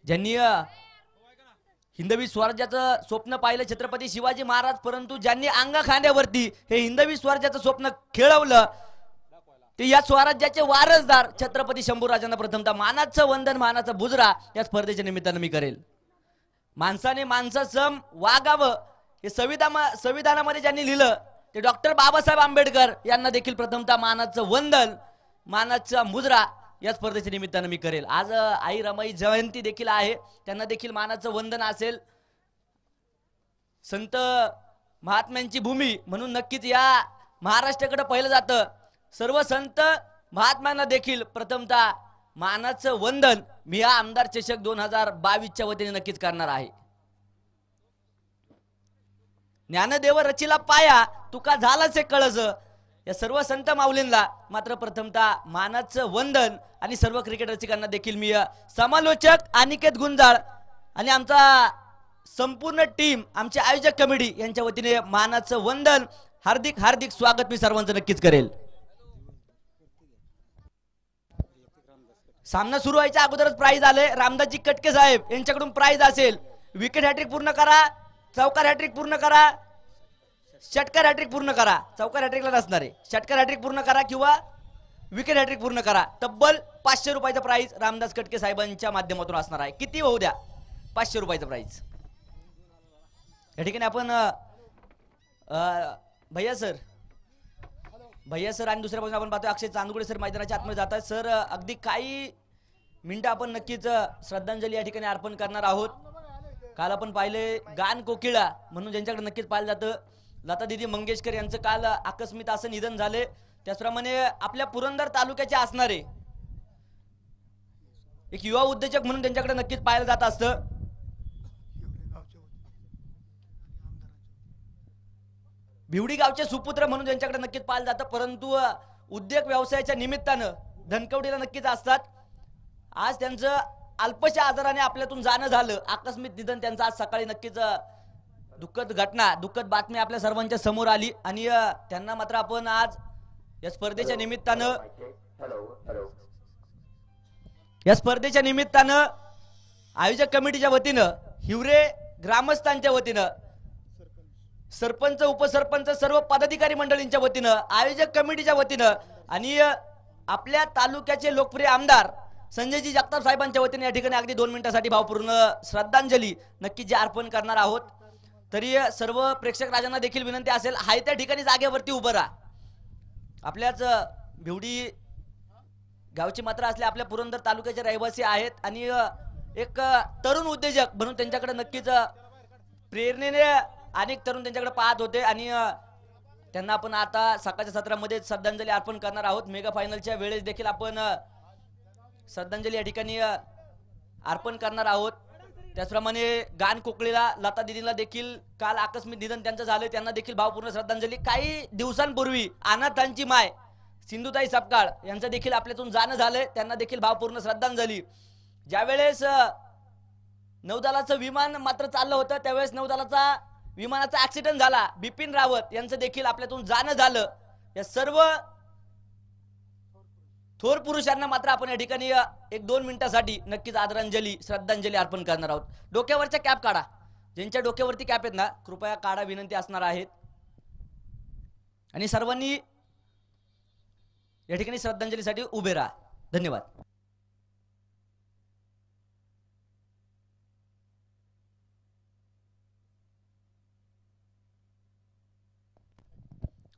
ज्यांनी हिंदवी स्वराज्याचं स्वप्न पाहिलं छत्रपती शिवाजी महाराज, परंतु ज्यांनी अंग खांद्यावरती हे हिंदवी स्वराज्याचं स्वप्न खेळवलं ते या स्वराज्याचे वारसदार छत्रपती शंभूराजांना प्रथमतः मानाचं वंदन, मानाचा बुजरा या स्पर्धेच्या निमित्तानं मी करेल. माणसाने माणसासम वागावं हे संविधानामध्ये ज्यांनी लिहिलं ते डॉक्टर बाबासाहेब आंबेडकर यांना देखील प्रथमतः मानाचं वंदन, मानाचा मुजरा या स्पर्धेच्या निमित्तानं मी करेल. आज आई रमाई जयंती देखील आहे, त्यांना देखील मानाचं वंदन असेल. संत महात्म्यांची भूमी म्हणून नक्कीच या महाराष्ट्राकडे पाहिलं जातं. सर्व संत महात्म्यांना देखील प्रथमतः मानाचं वंदन मी या आमदार चषक 2022च्या वतीने नक्कीच करणार आहे. ज्ञानदेव रचिला पाया तुका झालाच कळस या सर्व संत माऊलींना मात्र प्रथमतः मानाचं वंदन आणि सर्व क्रिकेट रसिकांना देखील मी समालोचक अनिकेत गुंजाळ आणि आमचा संपूर्ण टीम, आमचे आयोजक कमिटी यांच्या वतीने मानाचं वंदन, हार्दिक हार्दिक स्वागत मी सर्वांचं नक्कीच करेल. सामना सुरू व्हायच्या अगोदरच प्राइज आले. रामदासजी कटके साहेब यांच्याकडून प्राइज असेल. विकेट हॅट्रिक पूर्ण करा, चौकार हॅट्रिक पूर्ण करा, षटकार हॅट्रिक पूर्ण करा. चौकार हॅट्रिकला नसणार आहे, षटकार हॅट्रिक पूर्ण करा किंवा विकेट हॅट्रिक पूर्ण करा. तब्बल 500 रुपयाचा प्राइज रामदास कटके साहेबांच्या माध्यमातून असणार आहे. किती होऊ द्या, 500 रुपयाचा प्राइज. या ठिकाणी आपण भैया सर आणि दुसऱ्या बाजूला आपण पाहतोय अक्षय चांदगुडे सर मैदानाच्या आतमध्ये जातात. सर अगदी काही मिनिटं आपण नक्कीच श्रद्धांजली या ठिकाणी अर्पण करणार आहोत. काल आपण पाहिले गान कोकिळा म्हणून ज्यांच्याकडे नक्कीच पाहिलं जातं, लता दिदी मंगेशकर यांचं काल आकस्मिक असं निधन झाले. त्याचप्रमाणे आपल्या पुरंदर तालुक्याचे असणारे एक युवा उद्योजक म्हणून त्यांच्याकडे नक्कीच पाहिलं जात असतं. भिवडी गावचे सुपुत्र म्हणून ज्यांच्याकडे नक्कीच पाहिलं जातं, परंतु उद्योग व्यवसायाच्या निमित्तानं धनकवडीला नक्कीच असतात. आज त्यांचं अल्पशा आजाराने आपल्यातून जाणं झालं, आकस्मिक निधन त्यांचं आज सकाळी. नक्कीच दुःखद घटना, दुःखद बातमी आपल्या सर्वांच्या समोर आली आणि त्यांना मात्र आपण आज या स्पर्धेच्या निमित्तानं आयोजक कमिटीच्या वतीनं, हिवरे ग्रामस्थांच्या वतीनं, सरपंच उपसरपंच सर्व पदाधिकारी मंडळींच्या वतीनं, आयोजक कमिटीच्या वतीनं आणि आपल्या तालुक्याचे लोकप्रिय आमदार संजयजी जगताप साहेबांच्या वतीने या ठिकाणी अगदी 2 मिनिटांसाठी भावपूर्ण श्रद्धांजली नक्की जे अर्पण करणार आहोत. तरी सर्व प्रेक्षक राजांना देखील विनंती असेल, हाय त्या ठिकाणी जागेवरती उभं राहा. आपल्याच भिवडी गावची मात्र असले आपल्या पुरंदर तालुक्याचे रहिवासी आहेत आणि एक तरुण उद्योजक म्हणून त्यांच्याकडे नक्कीच प्रेरणेने अनेक तरुण त्यांच्याकडे पाहत होते आणि त्यांना आपण आता सकाळच्या सत्रामध्ये श्रद्धांजली अर्पण करणार आहोत. मेगा फायनलच्या वेळेस देखील आपण श्रद्धांजली या ठिकाणी अर्पण करणार आहोत. त्याचप्रमाणे गान कोकळीला लता दिदीला देखील काल आकस्मिक निधन त्यांचं झालं, त्यांना देखील भावपूर्ण श्रद्धांजली. काही दिवसांपूर्वी अनाथांची माय सिंधुताई सपकाळ यांचं देखील आपल्यातून जाणं झालंय, त्यांना देखील भावपूर्ण श्रद्धांजली. ज्यावेळेस नौदलाचं विमान मात्र चाललं होतं त्यावेळेस नौदलाचा विमानाचा ऍक्सिडेंट झाला, बिपिन रावत यांचं देखील आपल्यातून जाणं झालं. या सर्व थोर पुरुषांना मात्र आपण या ठिकाणी 1-2 मिनिटांसाठी नक्कीच आदरांजली श्रद्धांजली अर्पण करणार आहोत. डोक्यावरच्या कॅप काढा, ज्यांच्या डोक्यावरती कॅप आहेत ना कृपया काढा, विनंती असणार आहेत. आणि सर्वांनी या ठिकाणी श्रद्धांजलीसाठी उभे राहा. धन्यवाद.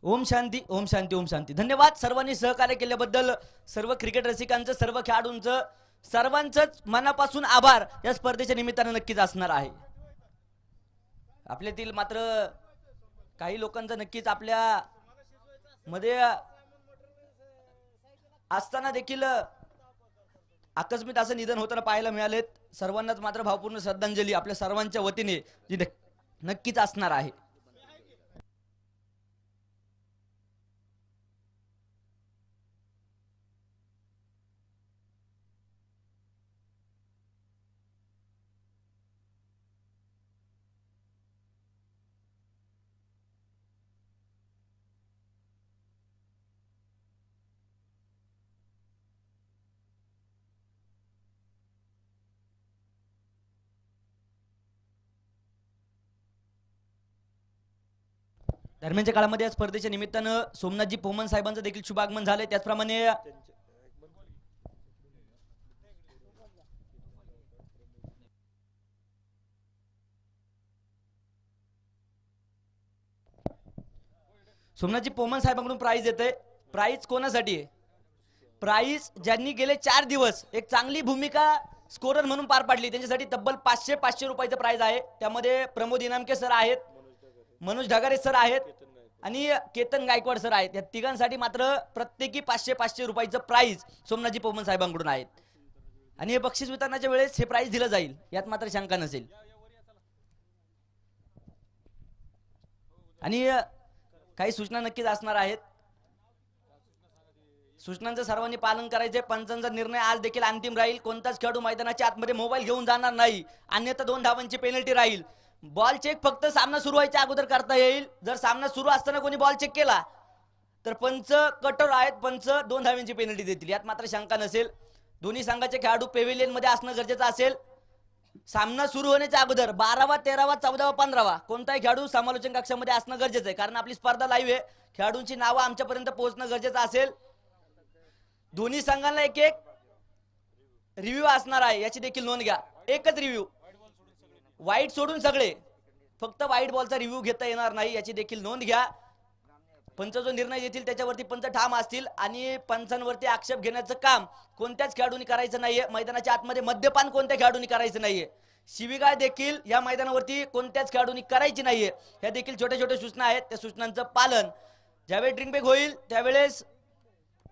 ओम शांती, ओम शांती, ओम शांती. धन्यवाद सर्वांनी सहकार्य केल्याबद्दल. सर्व क्रिकेट रसिकांचं, सर्व खेळाडूंचं, सर्वांचंच मनापासून आभार या स्पर्धेच्या निमित्तानं नक्कीच असणार आहे. आपल्यातील मात्र काही लोकांचं नक्कीच आपल्या मध्ये असताना देखील आकस्मिक असं निधन होताना पाहायला मिळालेत. सर्वांनाच मात्र भावपूर्ण श्रद्धांजली आपल्या सर्वांच्या वतीने जी नक्कीच असणार आहे. दरम्यानच्या काळामध्ये या स्पर्धेच्या निमित्तानं सोमनाथजी पोमन साहेबांचं देखील शुभागमन झालंय. त्याचप्रमाणे सोमनाथजी पोमन साहेबांकडून प्राइज येते. प्राइज कोणासाठी आहे? प्राइज ज्यांनी गेले 4 दिवस एक चांगली भूमिका स्कोरर म्हणून पार पाडली त्यांच्यासाठी तब्बल 500 रुपयाचं प्राइज आहे. त्यामध्ये प्रमोद इनामके सर आहेत, मनोज ढगारे सर आहेत आणि केतन गायकवाड सर आहेत. या तिघांसाठी मात्र प्रत्येकी 500 रुपयाचं प्राइज सोमनाथजी पोमन साहेबांकडून आहेत आणि हे बक्षीस वितरणाच्या वेळेस हे प्राइज दिलं जाईल यात मात्र शंका नसेल. आणि काही सूचना नक्कीच असणार आहेत. सूचनांचं सर्वांनी पालन करायचे. पंचांचा निर्णय आज देखील अंतिम राहील. कोणताच खेळाडू मैदानाच्या आतमध्ये मोबाईल घेऊन जाणार नाही, अन्यथा 2 धावांची पेनल्टी राहील. बॉल चेक फक्त सामना सुरू व्हायच्या अगोदर करता येईल. जर सामना सुरू असताना कोणी बॉल चेक केला तर पंच कठोर आहेत, पंच 2 धावांची पेनल्टी देतील यात मात्र शंका नसेल. दोन्ही संघाचे खेळाडू पेव्हिलियन मध्ये असणं गरजेचं असेल. सामना सुरू होण्याच्या अगोदर 12वा 13वा 14वा 15वा कोणताही खेळाडू समालोचन कक्षामध्ये असणं गरजेचं आहे, कारण आपली स्पर्धा लाईव्ह आहे. खेळाडूंची नावं आमच्यापर्यंत पोहोचणं गरजेचं असेल. दोन्ही संघांना एक रिव्ह्यू असणार आहे याची देखील नोंद घ्या. एकच रिव्ह्यू, वाईट सोडून सगळे, फक्त वाईट बॉलचा रिव्ह्यू घेता येणार नाही याची देखील नोंद घ्या. पंच जो निर्णय देतील त्याच्यावरती पंच ठाम असतील आणि पंचांवरती आक्षेप घेण्याचं काम कोणत्याच खेळाडूंनी करायचं नाहीये. मैदानाच्या आतमध्ये मद्यपान कोणत्या खेळाडूंनी करायचं नाहीये. शिवीगाळ देखील या मैदानावरती कोणत्याच खेळाडूंनी करायची नाहीये. ह्या देखील छोट्या छोट्या सूचना आहेत. त्या सूचनांचं पालन ज्यावेळी ड्रिंक ब्रेक होईल त्यावेळेस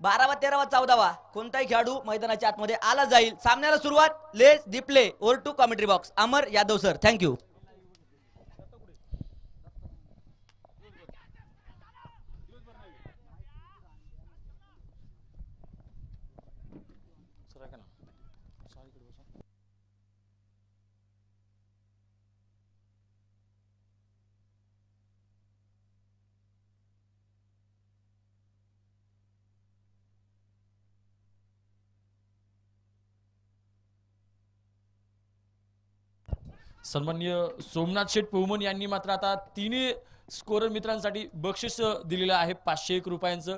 12वा 13वा 14वा कोणताही खेळाडू मैदानाच्या आतमध्ये आला जाईल. सामन्याला सुरुवात. Let's the play. Over to commentary box. Amar Yadav sir, thank you. सन्माननीय सोमनाथ शेठ पोमन यांनी मात्र आता तिन्ही स्कोरर मित्रांसाठी बक्षीस दिलेलं आहे 501 रुपयांचं.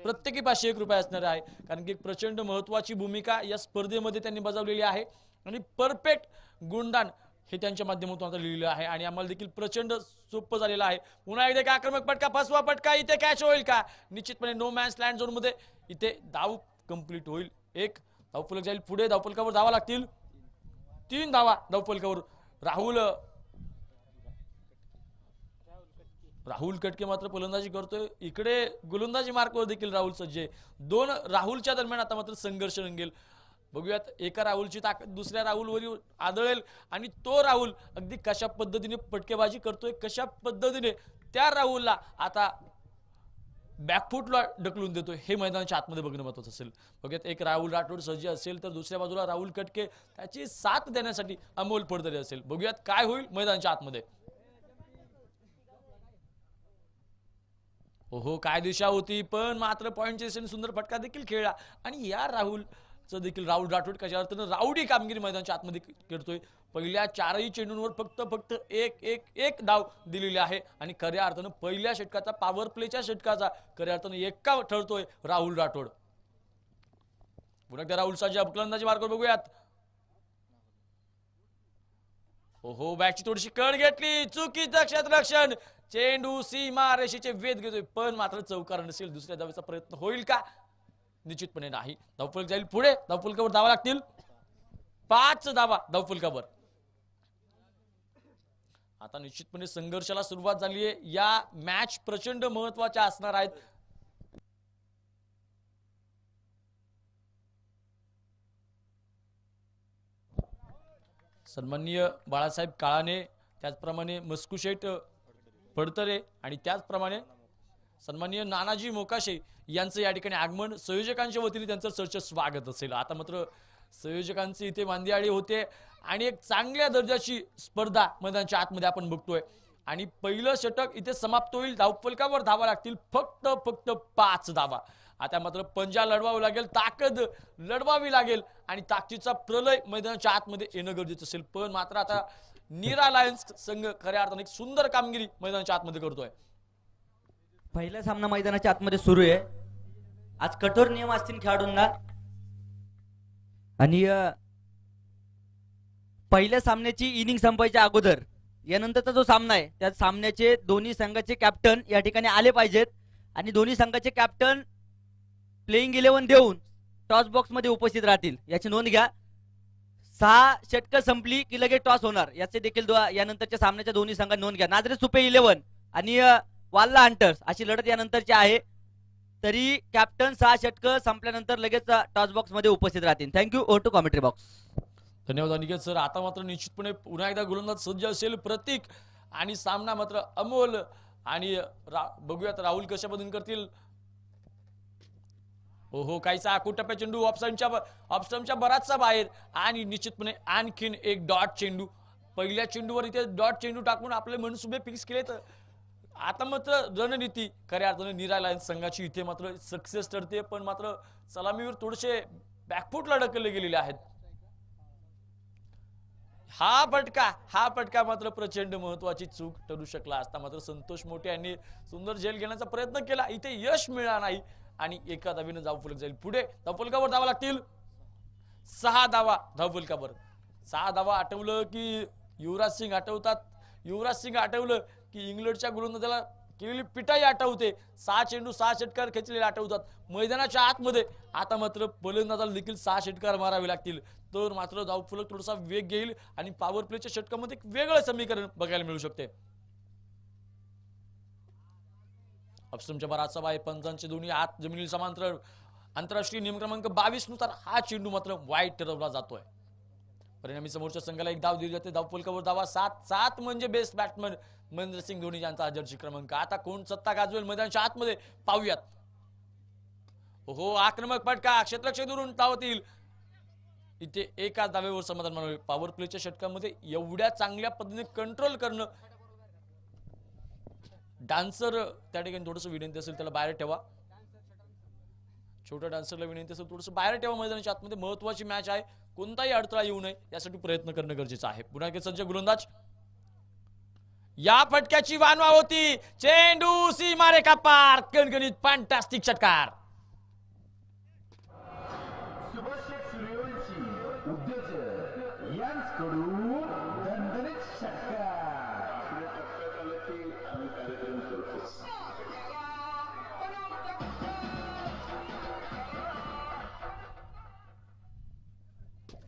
प्रत्येकी 501 रुपये असणार आहे, कारण की एक प्रचंड महत्वाची भूमिका या स्पर्धेमध्ये त्यांनी बजावलेली आहे आणि परफेक्ट गुणदान हे त्यांच्या माध्यमातून आता लिहिलेलं आहे आणि आम्हाला देखील प्रचंड सोपं झालेलं आहे. पुन्हा एकदा आक्रमक फटका, फसवा फटका, इथे कॅच होईल का? निश्चितपणे नो मॅन्स लँड झोन मध्ये इथे धाव कंप्लीट होईल. एक धावफलक जाईल पुढे, धावफलकावर धावा लागतील 3 धावा धावफलकावर. राहुल कटके मात्र फलंदाजी करतोय. इकडे गोलंदाजी मार्कवर देखील राहुल सज्जे. 2 राहुलच्या दरम्यान आता मात्र संघर्ष रंगेल. बघूयात एका राहुलची ताकद दुसऱ्या राहुलवर आदळेल आणि तो राहुल अगदी कशा पद्धतीने फटकेबाजी करतोय, कशा पद्धतीने त्या राहुलला आता बॅकफुटला ढकलून देतोय हे मैदानाच्या आतमध्ये बघणं महत्वाचं असेल. बघूयात एक राहुल राठोड सज्ज असेल तर दुसऱ्या बाजूला राहुल कटके त्याची साथ देण्यासाठी अमोल फडतरे असेल. बघूयात काय होईल मैदानाच्या आतमध्ये. ओहो, काय दिशा होती, पण मात्र पॉइंटचे सुंदर फटका देखील खेळला आणि या राहुलचं देखील राहुल राठोड कशा अर्थानं राऊडी कामगिरी मैदानाच्या आतमध्ये करतोय. पहिल्या 4ही चेंडूंवर फक्त एक धाव दिलेली आहे आणि खऱ्या अर्थानं पहिल्या षटकाचा पॉवर प्लेच्या षटकाचा खऱ्या अर्थानं एका ठरतोय राहुल राठोड. पुन्हा एकदा राहुल सज्जा फलंदाजी मार्कवर बघूयात. ओहो, बॅटची थोडीशी कड घेतली, चुकीचं क्षेत्ररक्षण, चेंडू सीमा रेषेचे वेध घेतोय पण मात्र चौकार नसेल. दुसऱ्या धावेचा प्रयत्न होईल का? निश्चितपणे नाही. धावफलक जाईल पुढे, धावफलकावर धावा लागतील 5 धावा धावफलकावर. आता निश्चितपणे संघर्षाला सुरुवात झाली आहे. या मॅच प्रचंड महत्वाच्या असणार आहेत. सन्माननीय बाळासाहेब काळाने, त्याचप्रमाणे मस्कुशेठ फडतरे आणि त्याचप्रमाणे सन्माननीय नानाजी मोकाशे यांचं या ठिकाणी आगमन. संयोजकांच्या वतीने त्यांचं सरचं स्वागत असेल. आता मात्र संयोजकांची इथे मांदियाळी होते आणि एक चांगल्या दर्जाची स्पर्धा मैदानाच्या आतमध्ये आपण बघतोय आणि पहिलं षटक इथे समाप्त होईल. धावफलकावर धावा लागतील फक्त 5 धावा. आता मात्र पंजा लढवावं लागेल, ताकद लढवावी लागेल आणि ताकदीचा प्रलय मैदानाच्या आतमध्ये येणं गरजेचं असेल. पण मात्र आता नीरा लायन्स संघ खऱ्या अर्थाने एक सुंदर कामगिरी मैदानाच्या आतमध्ये करतोय. पहिला सामना मैदानाच्या आतमध्ये सुरू आहे. आज कठोर नियम असतील खेळाडूंना आणि पहिल्या सामन्याची इनिंग संपायच्या अगोदर यानंतरचा जो सामना आहे त्या सामन्याचे दोन्ही संघाचे कॅप्टन या ठिकाणी आले पाहिजेत आणि दोन्ही संघाचे कॅप्टन प्लेइंग 11 देऊन टॉस बॉक्स मध्ये उपस्थित राहतील याची नोंद घ्या. 6 षटकं संपली की लगेच टॉस होणार याचे देखील यानंतरच्या सामन्याच्या दोन्ही संघांनी नोंद घ्या. नाझरे सुपे 11 आणि वाल्ला हंटर्स अशी लढत यानंतरची आहे. तरी कॅप्टन 6 षटकं संपल्यानंतर लगेच टॉस बॉक्स मध्ये उपस्थित राहतील. Thank you. Over to commentary box. धन्यवाद अनिकेत सर. आता मात्र निश्चितपणे पुन्हा एकदा गोलंदाज सज्ज असेल प्रतीक आणि सामना मात्र अमोल आणि बघूयात राहुल कशा पद्धतीने करतील. हो काहीसा आकुटप्या चेंडू ऑप्शनच्या बराचसा बाहेर आणि निश्चितपणे आणखीन एक डॉट चेंडू. पहिल्या चेंडूवर इथे डॉट चेंडू टाकून आपले मनसुबे फिक्स केले. तर आता मात्र रणनीती खऱ्या अर्थाने निराला संघाची इथे मात्र सक्सेस ठरते. पण मात्र सलामीवर थोडेसे बॅकफुटला ढकलले गेलेले आहेत. हा फटका मात्र प्रचंड महत्वाची चूक ठरू शकला असता. मात्र संतोष मोठे यांनी सुंदर झेल घेण्याचा प्रयत्न केला. इथे यश मिळाला नाही आणि एका धावेने धावफलक जाईल पुढे. धावफलकावर धावा लागतील 6 धावा. धावफलकावर 6 धावा. आठवलं की युवराज सिंग आठवतात. युवराज सिंग आठवलं की इंग्लंडच्या गोलंदाजाला केलेली पिटाई आठवते. 6 चेंडू 6 षटकार खेचलेले आठवतात. मैदानाच्या आतमध्ये आता मात्र फलंदाजाला देखील 6 षटकार मारावे लागतील. तर मात्र धावफलक थोडासा वेग घेईल आणि पॉवर प्लेच्या षटकामध्ये एक वेगळं समीकरण बघायला मिळू शकते. ऑप्शनच्या बराचसा बाय पंचांचे दोन्ही आत जमिनील समांतर. आंतरराष्ट्रीय नियम क्रमांक 22 नुसार हा चेंडू मात्र वाईट ठरवला जातोय. परिणामी समोरच्या संघाला एक धाव दिली जाते. धावफलकावर धावा 7 म्हणजे बेस्ट बॅट्समन महेंद्र सिंग धोनी यांचा हा जर्सी क्रमांक. आता कोण सत्ता गाजवेल मैदानाच्या आतमध्ये पाहूयात. हो आक्रमक फटका. क्षेत्ररक्षक दुरून धावतील. इथे एकाच धावेवर समाधान मानावे. पॉवर प्लेच्या षटकामध्ये एवढ्या चांगल्या पद्धतीने कंट्रोल करणं. डान्सर त्या ठिकाणी थोडंसं विनंती असेल त्याला बाहेर ठेवा. छोट्या डान्सरला विनंती असेल थोडंसं बाहेर ठेवा. मैदानाच्या आतमध्ये महत्वाची मॅच आहे. कोणताही अडथळा येऊ नये यासाठी प्रयत्न करणं गरजेचं आहे. पुन्हा एक सज्ज गोलंदाज. या फटक्याची वानवा होती. चेंडू सीमारेखा पार. कणकणीत फॅन्टास्टिक षटकार.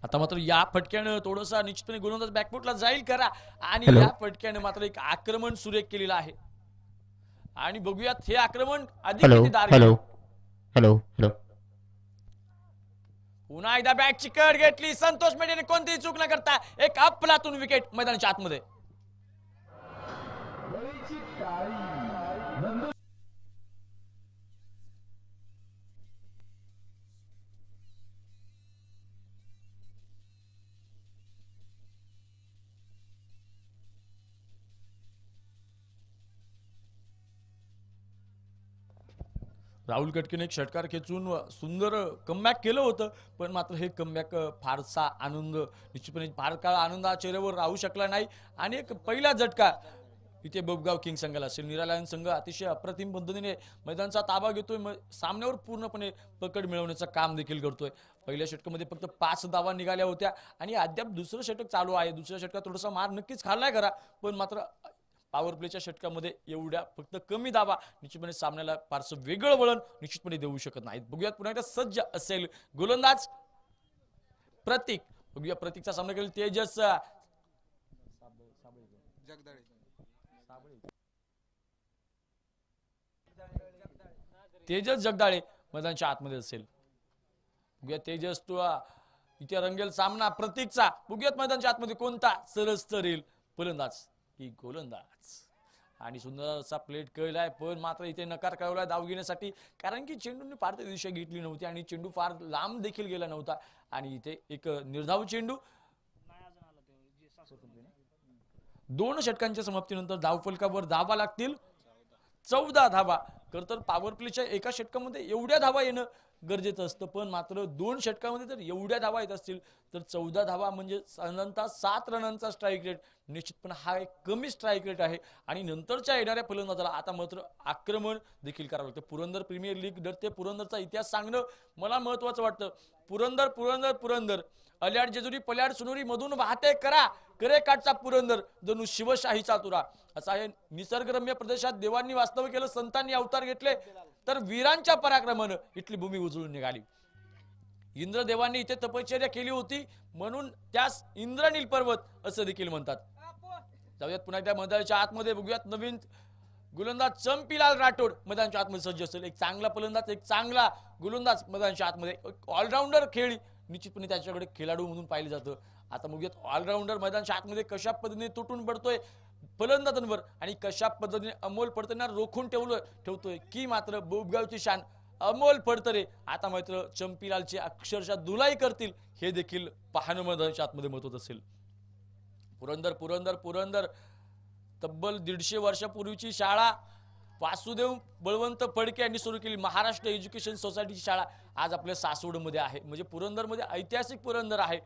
आता मात्र या फटक्यानं थोडंसं निश्चितपणे गोलंदाज बॅकफुटला जाईल करा आणि या फटक्याने मात्र एक आक्रमण सुरेख केलेलं आहे. आणि बघूयात हे आक्रमण अधिक किती दार. हॅलो. पुन्हा एकदा बॅटची कड घेतली. संतोष मेढेने कोणतीही चूक न करता एक अफलातून विकेट मैदानाच्या आतमध्ये. राहुल कटकेने एक षटकार खेचून सुंदर कमबॅक केलं होतं. पण मात्र हे कमबॅक फारसा आनंद निश्चितपणे फार काळ आनंद हा चेहऱ्यावर राहू शकला नाही. आणि एक पहिला झटका इथे बबगाव किंग संघाला असेल. निराला संघ अतिशय अप्रतिम पद्धतीने मैदानाचा ताबा घेतोय. सामन्यावर पूर्णपणे पकड मिळवण्याचं काम देखील करतोय. पहिल्या षटकामध्ये फक्त 5 धावा निघाल्या होत्या आणि अद्याप दुसरं षटक चालू आहे. दुसऱ्या षटकात थोडासा मार नक्कीच खाल्लाय खरा. पण मात्र पॉवर प्लेच्या षटकामध्ये एवढ्या फक्त कमी धावा निश्चितपणे सामन्याला फारसं वेगळं वळण निश्चितपणे देऊ शकत नाहीत. बघूयात पुन्हा एकदा सज्ज असेल गोलंदाज प्रतीक. बघूया प्रतीकचा सामना केला तेजस जगदाळे मैदानाच्या आतमध्ये असेल. बघूया तेजस तू इथे रंगेल सामना प्रतीकचा. बघूयात मैदानाच्या आतमध्ये कोणता सरस ठरेल फलंदाज की गोलंदाज. आणि सुंदर असा प्लेट कळलाय. पण मात्र इथे नकार कळवलाय धाव घेण्यासाठी. कारण की चेंडूने फार दिशा घेतली नव्हती आणि चेंडू फार लांब देखील गेला नव्हता. आणि इथे एक निर्धाव चेंडू. 2 षटकांच्या समाप्तीनंतर धावफलकावर धावा लागतील 14 धावा. तर पॉवर प्लेच्या एका षटकामध्ये एवढ्या धावा येणं गरजेचं असतं, पण मात्र 2 षटकामध्ये जर एवढ्या धावा येत असतील तर 14 धावा म्हणजे साधारणतः 7 रनांचा स्ट्राईक रेट, निश्चितपणे हा एक कमी स्ट्राईक रेट आहे. आणि नंतरच्या येणाऱ्या फलंदाजाला आता मात्र आक्रमण देखील करावं लागतं. पुरंदर प्रीमियर लीग डरते, पुरंदरचा इतिहास सांगणं मला महत्वाचं वाटतं. पुरंदर पुरंदर पुरंदर, अल्याड जेजुरी पल्याड सुनुरी मधून वाहते करा करे काठचा पुरंदर, जणू शिवशाहीचा तुरा. असा हे निसर्गरम्य प्रदेशात देवांनी वास्तव्य केलं, संतांनी अवतार घेतले, तर वीरांच्या पराक्रमानं इथली भूमी उजळून निघाली. इंद्रदेवांनी इथे तपश्चर्या केली होती, म्हणून त्यास इंद्रनील पर्वत असं देखील म्हणतात. जाऊयात पुन्हा एकदा मैदानाच्या आतमध्ये, बघूयात नवीन गोलंदाज चंपीलाल राठोड मैदानाच्या आतमध्ये सज्ज असेल. एक चांगला फलंदाज, एक चांगला गोलंदाज मैदानाच्या आतमध्ये, ऑलराऊंडर खेळी निश्चितपणे त्याच्याकडे खेळाडू म्हणून पाहिलं जातं. आता बघूयात ऑलराऊंडर मैदानाच्या आतमध्ये कशा पद्धतीने तुटून पडतोय फलंदाजांवर आणि कशा पद्धतीने अमोल फडतरेंना रोखून ठेवतोय की मात्र बोबगावची शान अमोल फडतरे आता मात्र चंपीलालची अक्षरशः धुलाई करतील, हे देखील पाहणं मैदानाच्या आतमध्ये महत्त्वाचं असेल. पुरंदर पुरंदर पुरंदर, तब्बल 150 वर्षापूर्वीची शाळा वासुदेव बळवंत फडके यांनी सुरू केली महाराष्ट्र एज्युकेशन सोसायटीची शाळा आज आपल्या सासवडमध्ये आहे. म्हणजे पुरंदरमध्ये ऐतिहासिक पुरंदर आहे.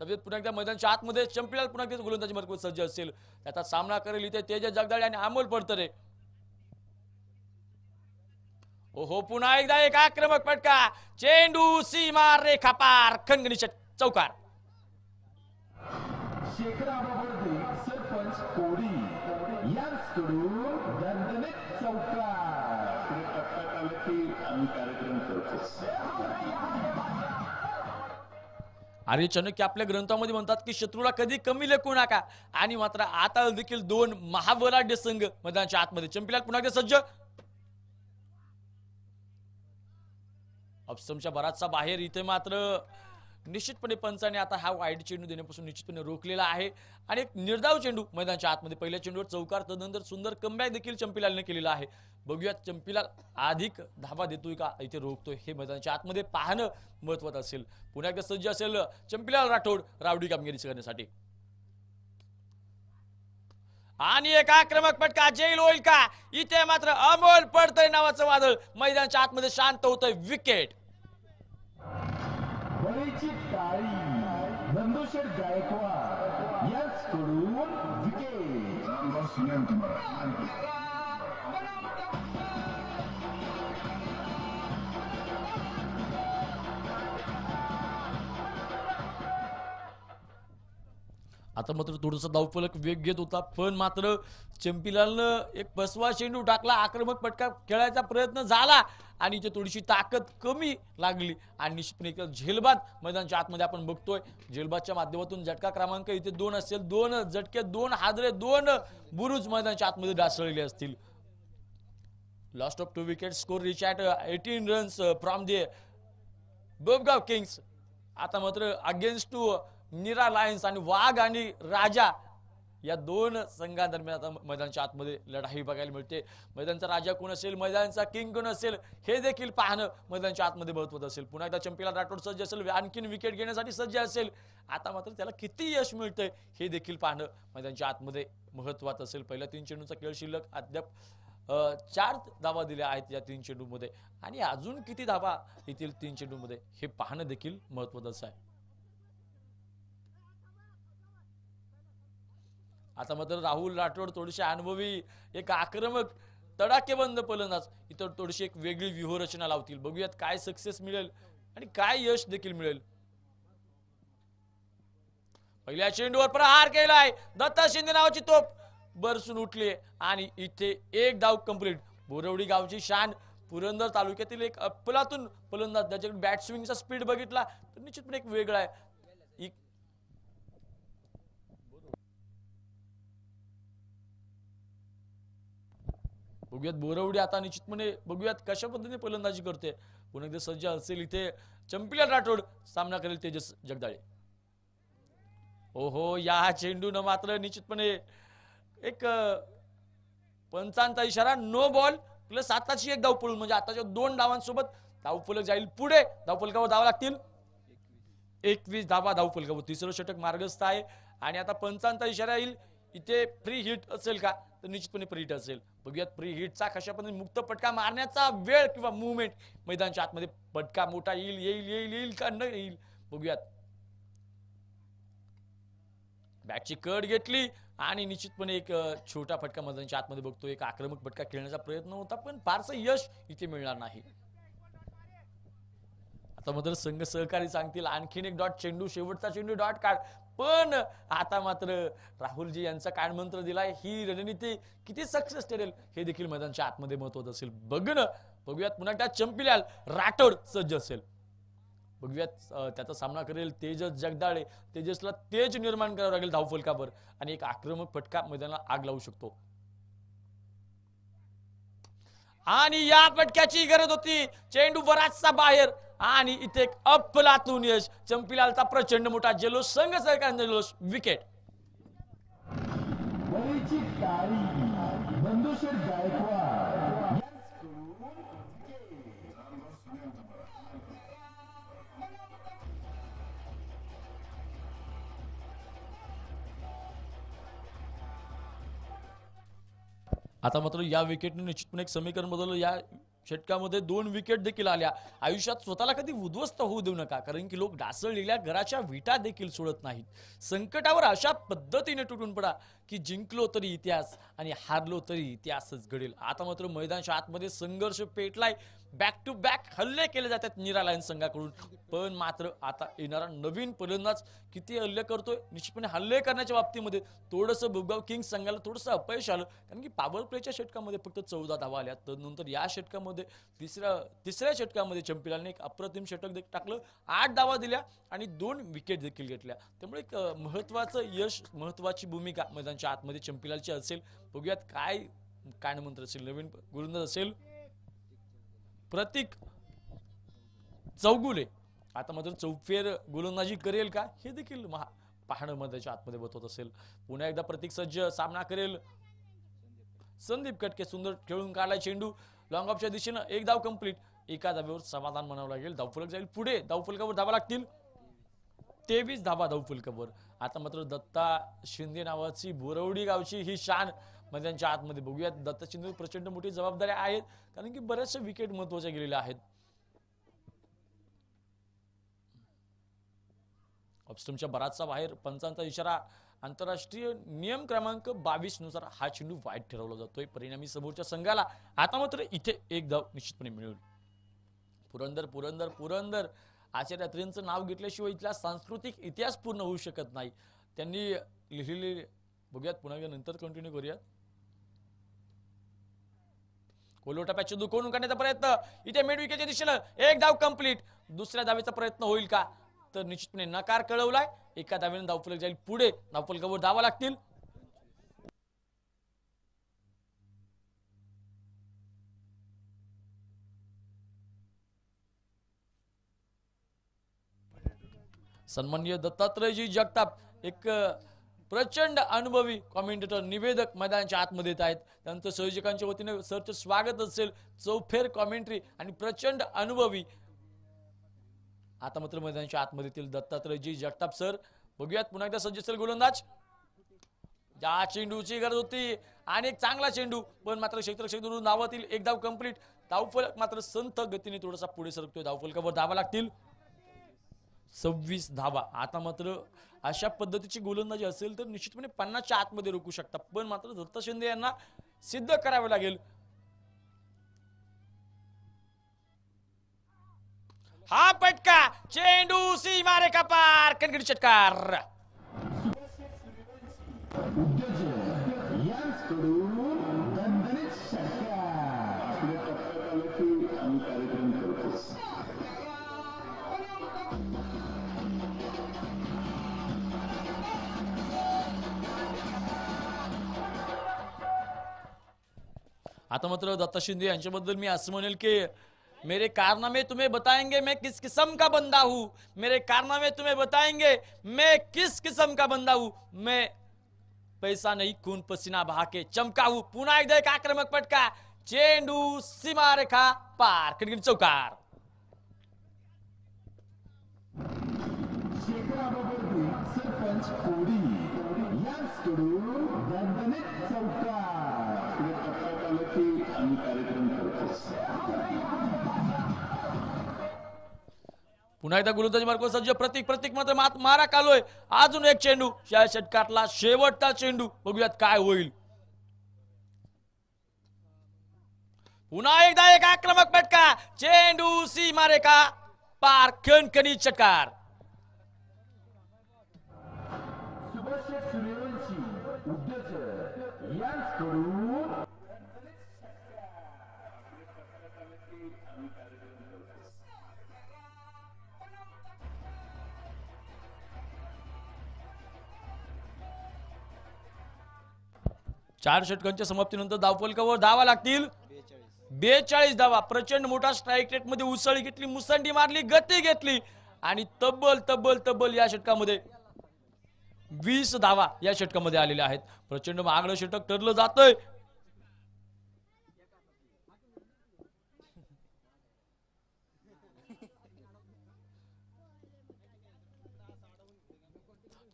तब्येत पुन्हा एकदा मैदानाच्या आतमध्ये चंपीलाल पुन्हा एकदा गोलंदाजी मार्गावर सज्ज असेल. त्याचा सामना करेल इथे तेजस जगदाळे आणि अमोल फडतरे. ओहो, पुन्हा एकदा एक आक्रमक फटका, चेंडू सीमा रेखा पार, खणखणीत चौकार. सरपंच कोडी यांच्याकडून दणदणीत चौकार. कार्यक्रम करतो. आर्य चाणक्य आपल्या ग्रंथामध्ये म्हणतात की शत्रूला कधी कमी लेखू नका, आणि मात्र आता देखील 2 महाबलाढ्य संघ मैदानाच्या आतमध्ये. चंपीलाल पुन्हा एकदा सज्ज, ऑप्शनच्या बराचसा बाहेर. इथे मात्र निश्चितपणे पंचाने आता हा वाईड चेंडू देण्यापासून निश्चितपणे रोखलेला आहे आणि एक निर्धाव चेंडू मैदानाच्या आतमध्ये. पहिल्या चेंडूवर चौकार, तदनंतर सुंदर कमबॅक देखील चंपीलालने केलेला आहे. बघूयात चंपीलाल अधिक धावा देतोय का इथे रोखतोय, हे मैदानाच्या आतमध्ये पाहणं महत्वाचं असेल. पुन्हा एकदा सज्ज असेल चंपीलाल राठोड रावडी कामगिरी करण्यासाठी. आणि एक आक्रमक फटका जेल होईल का, इथे मात्र अमोल फडतरे नावाचं वादळ मैदानाच्या आतमध्ये शांत होतंय. विकेट. बळीची टाळी, नंदुशेठ गायकवाड यांच्याकडून विकेट. आता मात्र थोडंसं धावफलक वेग घेत होता, पण मात्र चंपीलालनं एक बसवा चेंडू टाकला, आक्रमक फटका खेळायचा प्रयत्न झाला आणि इथे थोडीशी ताकद कमी लागली आणि निश्चितपणे झेलबाद मैदानाच्या आतमध्ये आपण बघतोय. झेलबादच्या माध्यमातून झटका क्रमांक इथे 2 असेल, 2 झटके, 2 हादरे, 2 बुरुज मैदानाच्या आतमध्ये ढासळलेले असतील. Lost of 2 wicket, score reach at 18 runs from the Bobgaon Kings. आता मात्र अगेन्स्ट टू नीरा लायन्स आणि वाघ आणि राजा या 2 संघांदरम्यान आता मैदानाच्या आतमध्ये लढाई बघायला मिळते. मैदानचा राजा कोण असेल, मैदानाचा किंग कोण असेल, हे देखील पाहणं मैदानाच्या आतमध्ये महत्त्वाचं असेल. पुन्हा एकदा चंपीलाल राठोड सज्ज असेल, आणखीन विकेट घेण्यासाठी सज्ज असेल. आता मात्र त्याला किती यश मिळतंय हे देखील पाहणं मैदानाच्या आतमध्ये महत्त्वाचं असेल. पहिल्या 3 चेंडूचा खेळ शिल्लक, अद्याप 4 धावा दिल्या आहेत या 3 चेंडूमध्ये आणि अजून किती धावा येतील 3 चेंडूमध्ये हे पाहणं देखील महत्त्वाचं आहे. आता मात्र राहुल राठोड थोडीशी अनुभवी, एक आक्रमक तडाखेबंद फलंदाज इतर थोडीशी एक वेगळी व्यूहरचना लावतील. बघूयात काय सक्सेस मिळेल आणि काय यश देखील मिळेल. पहिल्या चेंडूवर प्रहार केलाय, दत्ता शिंदे नावाची तोप बरसून उठली आणि इथे एक धाव कंप्लीट. बोरवडी गावची शान, पुरंदर तालुक्यातील एक अफलातून फलंदाज, त्याच्याकडे बॅट स्विंगचा स्पीड बघितला तर निश्चितपणे एक वेगळा आहे. बघूयात बोरवडी आता निश्चितपणे, बघूयात कशा पद्धतीने फलंदाजी करते. पुन्हा एकदा सज्ज असेल इथे चंपीलाल राठोड, सामना करेल तेजस जगदाळे. ओहो, या चेंडून मात्र निश्चितपणे एक पंचांचा इशारा, नो बॉल प्लस आताची एक धाव पळून, म्हणजे आताच्या 2 धावांसोबत धावफलक जाईल पुढे. धावफलकावर धावा लागतील 21 धावा धावफलकावर. 3रं षटक मार्गस्थ आहे आणि आता पंचांचा इशारा येईल. इथे फ्री हिट असेल का, तर निश्चितपणे प्रीहिट असेल. बघूयात प्रीहिटचा कशा पद्धतीने मुक्त फटका मारण्याचा वेळ किंवा मुवमेंट मैदानाच्या आतमध्ये फटका मोठा येईल येईल येईल येईल का न येईल बघूयात. बॅटची कट घेतली आणि निश्चितपणे एक छोटा फटका मैदानाच्या आतमध्ये बघतो. एक आक्रमक फटका खेळण्याचा प्रयत्न होता पण फारसं यश इथे मिळणार नाही. आता मात्र संघ सहकारी सांगतील आणखीन एक डॉट चेंडू शेवटचा चेंडू डॉट काढ. पण आता मात्र राहुलजी यांचा काय मंत्र दिलाय ही रणनीती किती सक्सेस ठरेल हे देखील मैदानाच्या आतमध्ये महत्वाचं असेल. बघूयात पुन्हा एकदा चंपीलाल राठोड सज्ज असेल. बघूयात त्याचा सामना करेल तेजस जगदाळे. तेजसला तेज निर्माण करावं लागेल धावफलकावर आणि एक आक्रमक फटका मैदानाला आग लावू शकतो. आणि या फटक्याची गरज होती. चेंडू बराचसा बाहेर आणि इथे एक अफलातून यश. चंपीलालचा प्रचंड मोठा जल्लोष संघ सहकारी जल्लोष. विकेट. वरीची टाळी नंदुशेठ गायकवाड. आता मात्र या विकेटने निश्चितपणे एक समीकरण बदललं. या षटकामध्ये 2 विकेट देखील आल्या. आयुष्यात स्वतःला कधी उद्ध्वस्त होऊ देऊ नका कारण की लोक ढासळलेल्या घराच्या विटा देखील सोडत नाहीत. संकटावर अशा पद्धतीने तुटून पडा की जिंकलो तरी इतिहास आणि हारलो तरी इतिहासच घडेल. आता मात्र मैदानाच्या आतमध्ये संघर्ष पेटलाय. बॅक टू बॅक हल्ले केले जातात नीरा लायन्स संघाकडून. पण मात्र आता येणारा नवीन फलंदाज किती हल्ले करतोय. निश्चितपणे हल्ले करण्याच्या बाबतीमध्ये थोडंसं बुगाव किंग्स संघाला थोडंसं अपयश आलं कारण की पॉवर प्लेच्या षटकामध्ये फक्त 14 धावा आल्या. तर या षटकामध्ये तिसऱ्या षटकामध्ये चंपीलालने एक अप्रतिम षटक देखील टाकलं. 8 धावा दिल्या आणि 2 विकेट देखील घेतल्या. त्यामुळे एक महत्वाचं यश महत्वाची भूमिका मैदानाच्या आतमध्ये चंपीलालची असेल. बघूयात काय मंत्र असेल. नवीन गोलंदाज असेल प्रतीक चौगुले. आता मात्र चौफेर गोलंदाजी करेल का हे देखील पाहणं मैदानाच्या आतमध्ये बतवत असेल. पुन्हा एकदा प्रतीक सज्ज सामना करेल. संदीप कटके सुंदर खेळून काढलाय चेंडू लॉंग ऑफच्या दिशेनं. एक धाव कंप्लीट. एका धावेवर समाधान म्हणावं लागेल. धावफलक जाईल पुढे. धावफलकावर धावा लागतील 23 धावा धावफलकावर. आता मात्र दत्ता शिंदे नावाची बोरवडी गावची ही शान मैदानाच्या आतमध्ये. बघूयात दत्ता शिंदे प्रचंड मोठी जबाबदारी आहेत कारण की बऱ्याचशा विकेट महत्वाच्या गेलेल्या आहेत. ऑफस्टमच्या बराचसा बाहेर. पंचांचा इशारा. आंतरराष्ट्रीय नियम क्रमांक 22 नुसार हा चेंडू वाईट ठरवला जातोय. परिणामी समोरच्या संघाला आता मात्र इथे एक धाव निश्चितपणे मिळेल. पुरंदर आचार्य यात्रेंचं नाव घेतल्याशिवाय इथला सांस्कृतिक इतिहास पूर्ण होऊ शकत नाही. त्यांनी लिहिलेले बघूयात पुन्हा नंतर कंटिन्यू करूयात. कोलोटा पॅच दुखवून काढण्याचा प्रयत्न इथे मिड विकेटच्या दिशेनं. एक धाव कंप्लीट. दुसऱ्या धावेचा प्रयत्न होईल का तर निश्चितपणे नकार कळवलाय. एका धावेने धावफलक जाईल पुढे. धावफलकावर धावा लागतील. सन्माननीय दत्तात्रयजी जगताप एक प्रचंड अनुभवी कॉमेंटेटर निवेदक मैदानाच्या आतमध्ये येत आहेत. त्यांचं संयोजकांच्या वतीने सरचं स्वागत असेल. चौफेर कॉमेंट्री आणि प्रचंड अनुभवी आता मात्र मैदानाच्या आतमध्ये येतील दत्तात्रयजी जगताप सर. बघूयात पुन्हा एकदा सज्ज असेल गोलंदाज. ज्या चेंडूची गरज होती आणि एक चांगला चेंडू पण मात्र क्षेत्ररक्षक दुरून धावातील. एक धाव कंप्लीट. धावफलक मात्र संथ गतीने थोडासा पुढे सरकतोय. धावफलकावर धावा लागतील 26 धावा. आता मात्र अशा पद्धतीची गोलंदाजी असेल तर निश्चितपणे 50च्या आतमध्ये रोखू शकता. पण मात्र दत्ता शिंदे यांना सिद्ध करावे लागेल. हा फटका चेंडू सीमारेखा पार. कणगडी षटकार. आता मात्र दत्ता शिंदे यांच्याबद्दल मी असं म्हणेल की मेरे कारनामे तुम्हें बताएंगे मैं किस किस्म का बंदा हूं. मेरे कारनामे तुम्हें बताएंगे मैं किस किस्म का बंदा हूं. मैं पैसा नहीं खून पसीना बहा के चमका हूं. पुन्हा एकदा एक आक्रमक फटका. चेंडू सीमारेखा पार. कणगडी चौकार. सरपंच कोडी यांच्याकडून दणदणीत चौकार. आम्ही कार्यक्रम करतोच. पुन्हा एकदा गोलंदाजी मार्ग सज्ज प्रतीक मात्र मारा कालोय. अजून एक चेंडू या षटकातला शेवटचा चेंडू, बघूयात काय होईल. पुन्हा एकदा एक आक्रमक फटका, चेंडू सीमारेखा पार, खणखणीत षटकार. सुभाष सूर्यवंशी उद्योजक यांच्याकडून 4 षटकांच्या समाप्तीनंतर धावफलकावर धावा लागतील 42 धावा. प्रचंड मोठा स्ट्राईक रेट मध्ये उसळी घेतली, मुसंडी मारली, गती घेतली आणि तब्बल या षटकामध्ये 20 धावा या षटकामध्ये आलेल्या आहेत. प्रचंड महागडं षटक ठरलं जातंय.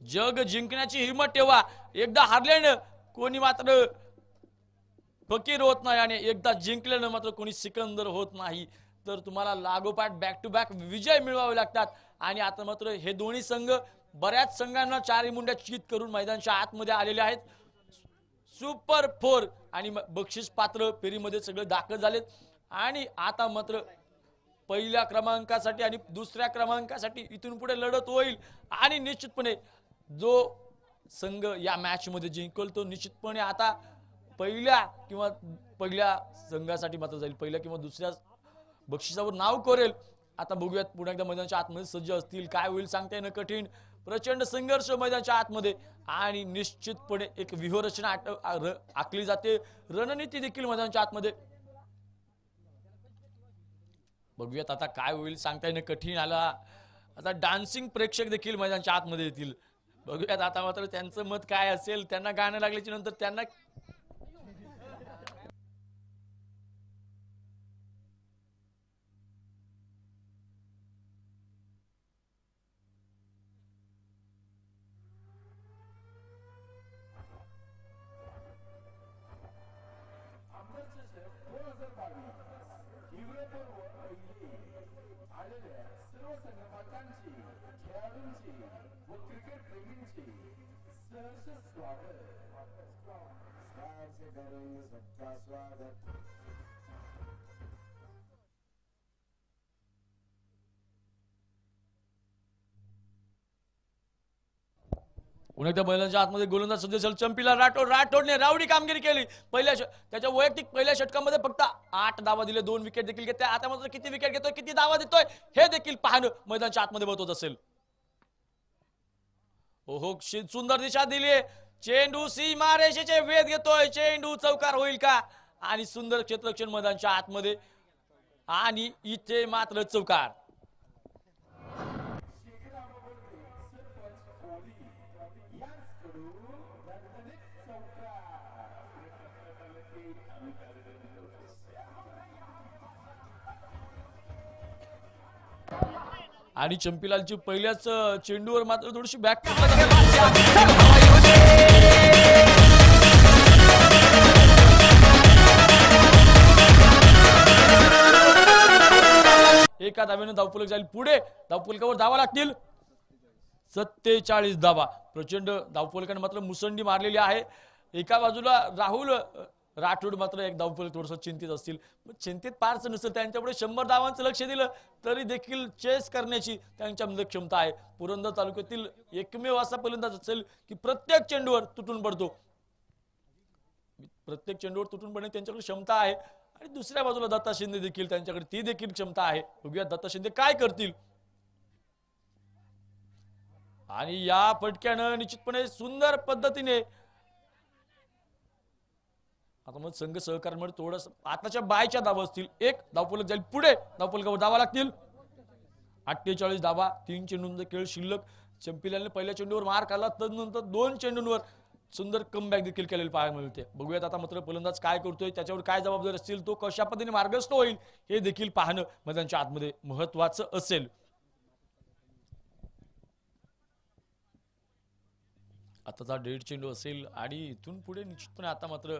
जग जिंकण्याची हिंमत ठेवा. एकदा हारल्यानं कोणी मात्र फकीर होत नाही आणि एकदा जिंकल्यानं मात्र कोणी सिकंदर होत नाही. तर तुम्हाला लागोपाठ बॅक टू बॅक विजय मिळवावे लागतात. आणि आता मात्र हे दोन्ही संघ बऱ्याच संघांना चारी मुंड्या चित करून मैदानाच्या आतमध्ये आलेले आहेत. सुपर 4 आणि बक्षीस पात्र फेरीमध्ये सगळे दाखल झालेत. आणि आता मात्र पहिल्या क्रमांकासाठी आणि दुसऱ्या क्रमांकासाठी इथून पुढे लढत होईल. आणि निश्चितपणे जो संघ या मॅच मध्ये जिंकल तो निश्चितपणे आता पहिल्या संघासाठी मात्र जाईल, पहिल्या किंवा दुसऱ्या बक्षिसावर नाव करेल. आता बघूयात पुन्हा एकदा मैदानाच्या आतमध्ये सज्ज असतील, काय होईल सांगता येणं कठीण. प्रचंड संघर्ष मैदानाच्या आतमध्ये आणि निश्चितपणे एक व्यूहरचना आखली जाते, रणनीती देखील मैदानाच्या आतमध्ये. बघूयात आता काय होईल सांगता येणं कठीण. आता डान्सिंग प्रेक्षक देखील मैदानाच्या आतमध्ये येतील. बघूयात आता मात्र त्यांचं मत काय असेल. त्यांना गाणं लागल्याच्या नंतर त्यांना पुन्हा एकदा बैलांच्या आतमध्ये गोलंदाज सध्या चंपीला राठोडने रावडी कामगिरी केली. त्याच्या वैयक्तिक पहिल्या षटकामध्ये फक्त 8 धावा दिले, 2 विकेट देखील घेतले. आता मात्र किती विकेट घेतोय, किती धावा देतोय हे देखील पाहणं मैदानाच्या आतमध्ये महत्त्वाचं असेल. ओहो, सुंदर दिशा दिली. चेंडू सीमा रेषेचे वेध घेतोय, चेंडू चौकार होईल का? आणि सुंदर क्षेत्ररक्षण मैदानाच्या आतमध्ये आणि इथे मात्र चौकार. आणि चंपीलालची पहिल्याच चेंडूवर मात्र थोडीशी बॅक एका धावेने धावफलक जाईल पुढे. धावफलकावर धावा लागतील 47 धावा. प्रचंड धावफलकाने मात्र मुसंडी मारलेली आहे. एका बाजूला राहुल राठोड मात्र एक धावफलक थोडंसं चिंतित असतील. चिंतित फारच नसेल, त्यांच्यापुढे 100 धावांचं लक्ष दिलं तरी देखील चेस करण्याची त्यांच्यामध्ये क्षमता आहे. पुरंदर तालुक्यातील एकमेव असा फलंदाज असेल की प्रत्येक चेंडूवर तुटून पडतो. प्रत्येक चेंडूवर तुटून पडणे त्यांच्याकडे क्षमता आहे. आणि दुसऱ्या बाजूला दत्ता शिंदे देखील त्यांच्याकडे ती देखील क्षमता आहे. बघूया दत्ता शिंदे काय करतील. आणि या फटक्यानं निश्चितपणे सुंदर पद्धतीने आता मग संघ सहकार्यामुळे थोडस आताच्या बायच्या धावा असतील. एक धावफलक जाईल पुढे, धावफलकावर धावा लागतील 48 धावा. 3 चेंडूंचा खेळ शिल्लक. चंपीलालने पहिल्या चेंडूवर मार काढला, तदनंतर 2 चेंडूंवर सुंदर कमबॅक देखील केलेले पाहायला मिळते. बघूयात आता मात्र फलंदाज काय करतोय, त्याच्यावर काय जबाबदारी असतील, तो कशा पद्धतीने मार्गस्थ होईल हे देखील पाहणं मैदानाच्या आतमध्ये महत्वाचं असेल. आताचा 1.5 चेंडू असेल आणि इथून पुढे निश्चितपणे आता मात्र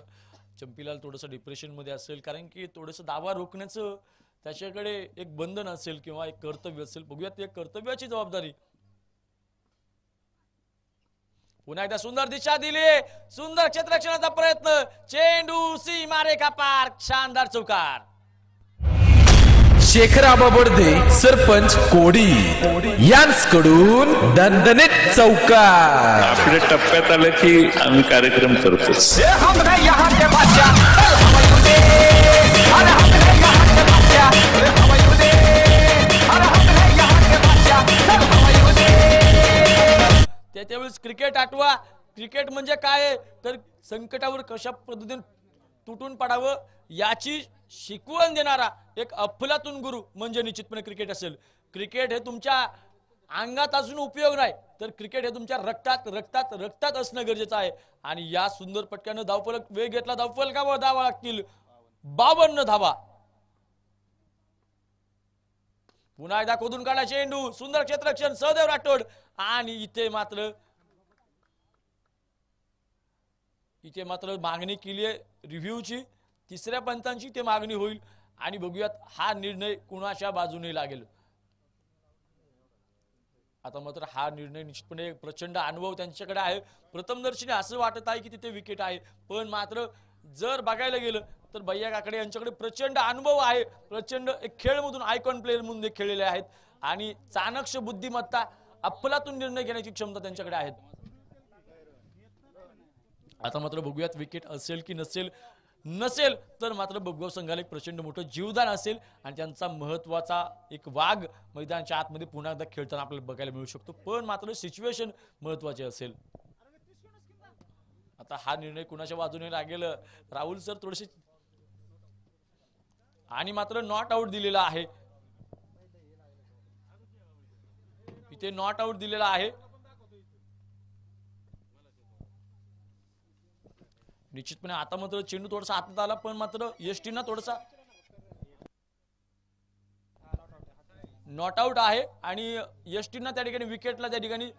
चंपीलाल थोडंसं डिप्रेशन मध्ये असेल, कारण की थोडंसं दावा रोखण्याचं त्याच्याकडे एक बंधन असेल किंवा एक कर्तव्य असेल. बघूयात एक कर्तव्याची जबाबदारी. पुन्हा एकदा सुंदर दिशा दिली, सुंदर क्षेत्ररक्षणाचा प्रयत्न, चेंडू सी मारे का पार, शानदार चौकार. शेखर आबा बडदे सरपंच कोडी यांकडून दणदणीत चौकार. आपल्या टप्प्यात आलं की आम्ही कार्यक्रम करतो. त्यावेळेस क्रिकेट आठवा. क्रिकेट म्हणजे काय तर संकटावर कशा पद्धतीने तुटून पडावं याची शिकवण देणारा एक अफलातून गुरु म्हणजे निश्चितपणे क्रिकेट असेल. क्रिकेट हे तुमच्या अंगात असून उपयोग नाही, तर क्रिकेट हे तुमच्या रक्तात रक्तात रक्तात असणं गरजेचं आहे. आणि या सुंदर पटक्यानं धावफलक वेग घेतला. धावफलकावर धावा लागतील 52 धावा. पुन्हा एकदा खोदून काढला चेंडू, सुंदर क्षेत्ररक्षण सहदेव राठोड. आणि इथे मात्र मागणी केली आहे रिव्ह्यूची, तिसऱ्या पंचांची ते मागणी होईल आणि बघूयात हा निर्णय कुणाच्या बाजूने लागेल. आता मात्र हा निर्णय निश्चितपणे प्रचंड अनुभव त्यांच्याकडे आहे. प्रथमदर्शनी असं वाटत आहे की तिथे विकेट आहे, पण मात्र जर बघायला गेलं तर भैया काकडे यांच्याकडे प्रचंड अनुभव आहे. प्रचंड एक खेळमधून आयकॉन प्लेअर म्हणून खेळलेले आहेत आणि चाणक्य बुद्धिमत्ता, अफलातून निर्णय घेण्याची क्षमता त्यांच्याकडे आहेत. आता मात्र बघूयात विकेट असेल की नसेल तर मात्र बघगाव संघाला एक प्रचंड मोठं जीवदान असेल आणि त्यांचा महत्वाचा एक वाघ मैदानाच्या आतमध्ये पुन्हा एकदा खेळताना आपल्याला बघायला मिळू शकतो. पण मात्र सिच्युएशन महत्वाची असेल. आता हा निर्णय कुणाच्या बाजूने लागेल, राहुल सर थोडेसे आणि मात्र नॉट आउट दिलेला आहे. इथे नॉट आउट दिलेला आहे. निश्चितपणे आता मात्र चेंडू थोडासा हातात आला, पण मात्र एसटीना थोडासा नॉट आउट आहे आणि एसटीना त्या ठिकाणी विकेटला त्या ठिकाणी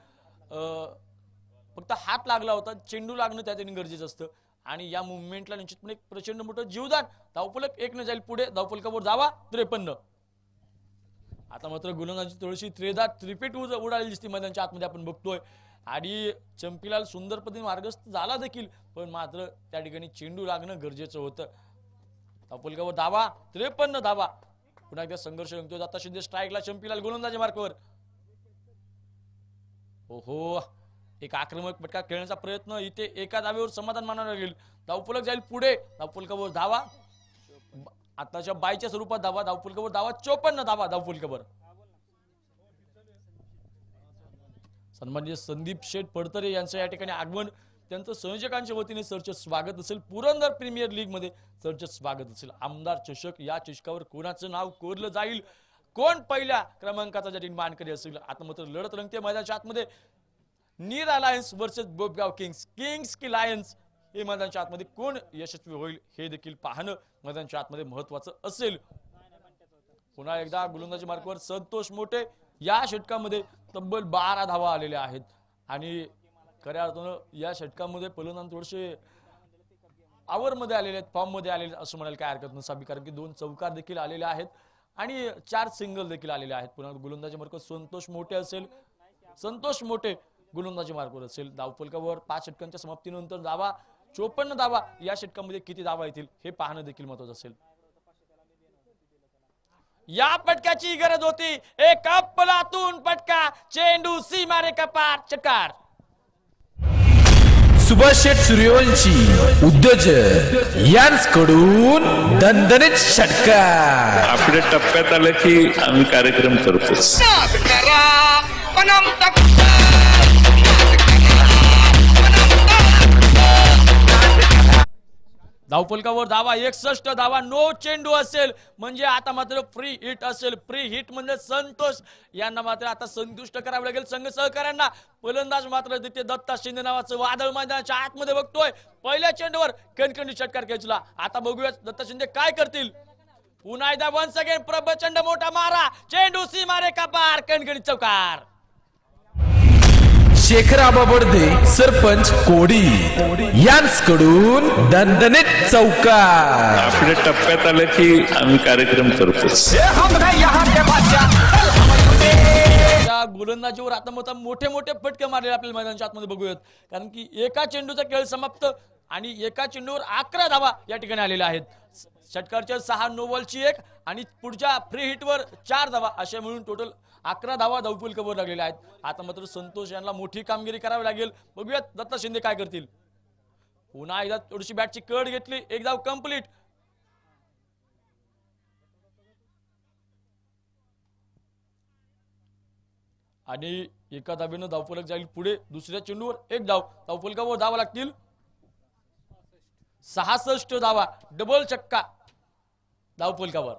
फक्त हात लागला होता. चेंडू लागणं त्या ठिकाणी गरजेचं असतं आणि या मुवमेंटला निश्चितपणे एक प्रचंड मोठं जीवदान. धावफलक 1 न जाईल पुढे. धावफलकावर धावा 53. आता मात्र गोलंदाजी थोडीशी त्रिपेट उडालेली दिसते मैदानाच्या आतमध्ये आपण बघतोय आणि चंपीलाल सुंदर पद्धतीने मार्गस्थ झाला देखील, पण मात्र त्या ठिकाणी चेंडू लागणं गरजेचं होतं. धावफलकावर धावा 53 धावा. पुन्हा एकदा संघर्ष रंगतो. दत्ता शिंदे स्ट्राईकला, चंपीलाल गोलंदाजी मार्कवर. ओहो, एक आक्रमक फटका खेळण्याचा प्रयत्न. इथे एका धावेवर समाधान मानावं लागेल. धावफलक जाईल पुढे. धावफलकावर धावा आताच्या बायच्या स्वरूपात धावा. धावफलकावर धावा 54 धावा. धावफलकावर सन्माननीय संदीप शेठ पडतरे यांचं या ठिकाणी आगमन. त्यांचं संयोजकांच्या वतीने सरचे स्वागत असेल. पुरंदर प्रीमियर लीग मध्ये सरचे स्वागत असेल. आमदार चषक या चषकावर कोणाचं नाव कोरलं जाईल, कोण पहिल्या क्रमांकाचा ज्या ठिकाणी मानकरी असेल. आता मात्र लढत रंगते मैदानाच्या आतमध्ये. नीर अलायन्स वर्सेस बोबगाव किंग्स की लायन्स. हे मैदानाच्या आतमध्ये कोण यशस्वी होईल हे देखील पाहणं मैदानाच्या आतमध्ये महत्वाचं असेल. पुन्हा एकदा गोलंदाजी मार्कवर संतोष मोठे. या षटकामध्ये तब्बल 12 धावा आलेल्या आहेत आणि खऱ्या अर्थानं या षटकामध्ये फलंदाज थोडेसे आवरमध्ये आलेले आहेत, फॉर्म मध्ये आलेले असं म्हणायला काय हरकत नसावी, कारण की 2 चौकार देखील आलेले आहेत आणि 4 सिंगल देखील आलेले आहेत. पुन्हा गोलंदाजी मार्कवर संतोष मोठे असेल. संतोष मोठे गोलंदाजी मार्कवर असेल. धावफलकावर 5 षटकांच्या समाप्तीनंतर धावा 54 धावा. या षटकामध्ये किती धावा येतील हे पाहणं देखील महत्वाचं असेल. या पटकाची गरज होती. एक अफलातून पटका. चेंडू सी मारे का पार. षटकार. सुभाष शेठ सूर्यवंशी उद्योजक यांकडून दणदणीत षटकार. आपल्या टप्प्यात आलं की आम्ही कार्यक्रम करतो. धावफलकावर धावा 61 धावा. नो चेंडू असेल म्हणजे आता मात्र फ्री हिट असेल. फ्री हिट म्हणजे संतोष यांना मात्र आता संतुष्ट करावं लागेल संघ सहकार्यांना. फलंदाज मात्र तिथे दत्ता शिंदे नावाचं वादळ मैदानाच्या आतमध्ये बघतोय. पहिल्या चेंडूवर कणकणी षटकार खेचला. आता बघूया दत्ता शिंदे काय करतील. पुन्हा एकदा वन्स अगेन प्रचंड मोठा मारा. चेंडू सी मारे का पार. कणकणी चौकार. शेखर आबा बडदे सरपंच कोडी यांकडून दणदणीत चौकार. आपल्या टप्प्यात आलं की आम्ही कार्यक्रम करतो. त्या गोलंदाजीवर आता मोठे मोठे फटके मारले आपल्याला मैदानाच्या आतमध्ये बघूयात, कारण की एका चेंडूचा खेळ समाप्त आणि एका चेंडूवर 11 धावा या ठिकाणी आलेल्या आहेत. षटकारच्या 6 नो बॉलची 1 आणि पुढच्या फ्री हिटवर 4 धावा असे मिळून टोटल 11 धावा धावफुल कव्हर लागलेल्या आहेत. आता मात्र संतोष यांना मोठी कामगिरी करावी लागेल. बघूयात दत्ता शिंदे काय करतील. पुन्हा एकदा थोडीशी बॅटची कड घेतली, एक धाव कंप्लीट. आणि एका धावेनं धावफलक जाईल पुढे. दुसऱ्या चेंडूवर एक धाव, धावफलकावर धावा लागतील 66 धावा, डबल चक्का धावफलकावर.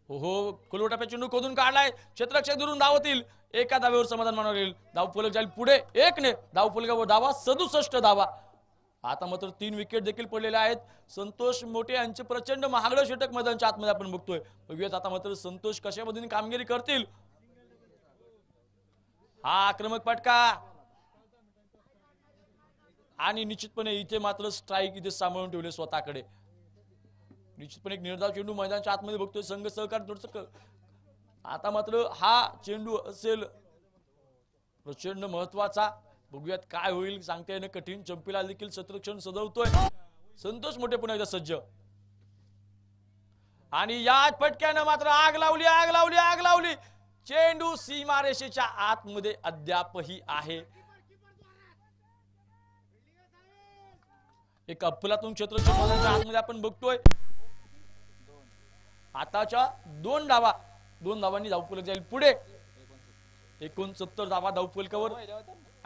हो कोलवटाप्या चेंडू खोदून काढलाय, क्षेत्ररक्षक दुरून धावतील. एका धावेवर समाधान मानावं लागेल. धावफलक जाईल पुढे 1 ने, धावफलकावर धावा 67 धावा. आता मात्र 3 विकेट देखील पडलेल्या आहेत. संतोष मोठे यांचे प्रचंड महागडं षटक मैदानाच्या आतमध्ये आपण बघतोय. बघूयात आता मात्र संतोष कशा पद्धतीने कामगिरी करतील. हा आक्रमक फटका आणि निश्चितपणे इथे मात्र स्ट्राईक इथे सांभाळून ठेवले स्वतःकडे. निश्चितपणे एक निर्धाव चेंडू मैदानाच्या आतमध्ये बघतोय संघ सहकार थोडस. आता मात्र हा चेंडू असेल प्रचंड महत्वाचा. बघूयात काय होईल, सांगता येणं कठीण. चंपीला देखील क्षेत्ररक्षण सजवतोय संतोष मोठे. पुन्हा एकदा सज्ज आणि या फटक्यानं मात्र आग लावली, आग लावली, आग लावली. चेंडू सीमारेषेच्या आतमध्ये अद्यापही आहे. एक अफलातून क्षेत्ररक्षण आतमध्ये आपण बघतोय. आताच्या 2 धावा, 2 धावांनी धावफलक जाईल पुढे. 69 धावा धावफलकावर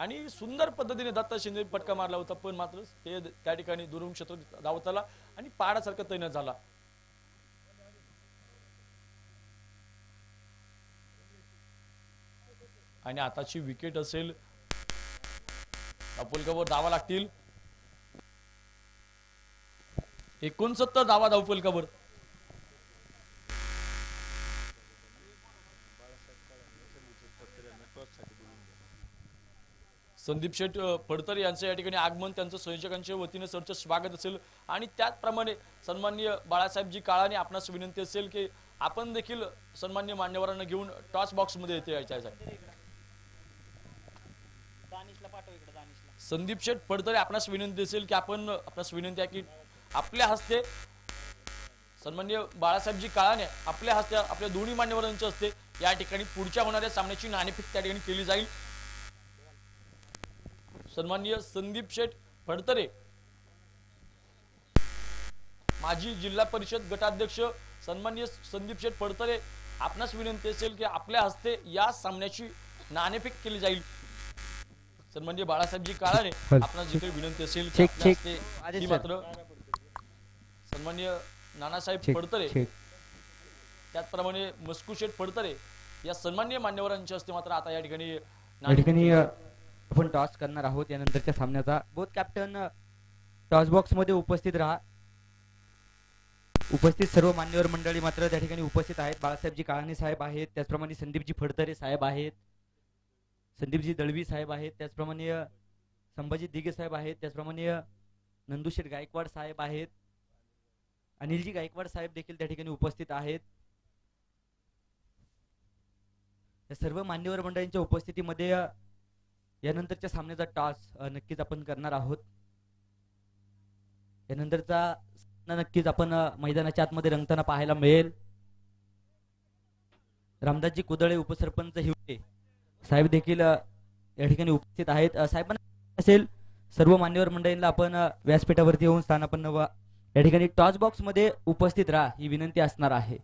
आणि सुंदर पद्धतीने दत्ता शिंदे फटका मारला होता, पण मात्र ते त्या ठिकाणी दुरून क्षेत्र धावत आला आणि पाडासारखा तैनात झाला. आणि आताची विकेट असेल, धावफलकावर धावा लागतील 69 धावा धावफलकावर. संदीप शेठ फडतरे यांचं या ठिकाणी आगमन, त्यांचं संयोजकांच्या वतीने सरचं स्वागत असेल. आणि त्याचप्रमाणे सन्माननीय बाळासाहेबजी काळाने आपणास विनंती असेल की आपण देखील सन्माननीय मान्यवरांना घेऊन टॉस बॉक्स मध्ये येते यायचं. संदीप शेठ फडतरे आपणास विनंती असेल की आपण, आपणास विनंती आहे की आपल्या हस्ते सन्माननीय बाळासाहेबजी काळाने आपल्या हस्ते, आपल्या दोन्ही मान्यवरांच्या हस्ते या ठिकाणी पुढच्या होणाऱ्या सामन्याची नाणेफेक त्या ठिकाणी केली जाईल. सन्माननीय संदीप शेठ फडतरे माजी जिल्हा परिषद गटाध्यक्ष, सन्माननीय संदीप शेठ फडतरे आपणास विनंती असेल की आपल्या हस्ते या सामन्याची नाणेफेक केली जाईल. सन्माननीय बाळासाहेबजी काळाने आपणास देखील विनंती असेल की आपल्या हस्ते ही मात्र सन्माननीय नानासाहेब फडतरे, त्याचप्रमाणे मस्कू शेठ फडतरे या सन्माननीय मान्यवरांच्या हस्ते मात्र आता या ठिकाणी आपण टॉस करणार आहोत यानंतरच्या सामन्याचा. बोथ कॅप्टन टॉस बॉक्स मध्ये उपस्थित राहा. उपस्थित सर्व मान्यवर मंडळी मात्र त्या ठिकाणी उपस्थित आहेत. बाळासाहेबजी काळाने साहेब आहेत, त्याचप्रमाणे संदीपजी फडतरे साहेब आहेत, संदीपजी दळवी साहेब आहेत, त्याचप्रमाणे संभाजी दिगे साहेब आहेत, त्याचप्रमाणे नंदुशेठ गायकवाड साहेब आहेत, अनिलजी गायकवाड साहेब देखील त्या ठिकाणी उपस्थित आहेत. या सर्व मान्यवर मंडळींच्या उपस्थितीमध्ये यानंतरच्या सामन्याचा टॉस नक्कीच आपण करणार आहोत. यानंतरचा नक्कीच आपण मैदानाच्या आतमध्ये रंगताना पाहायला मिळेल. रामदासजी कुदळे उपसरपंच हिवरे साहेब देखील या ठिकाणी उपस्थित आहेत. साहेबांना असेल सर्व मान्यवर मंडळींना आपण व्यासपीठावरती येऊन स्थानापन्न या ठिकाणी टॉस बॉक्स मध्ये उपस्थित राहा ही विनंती असणार आहे.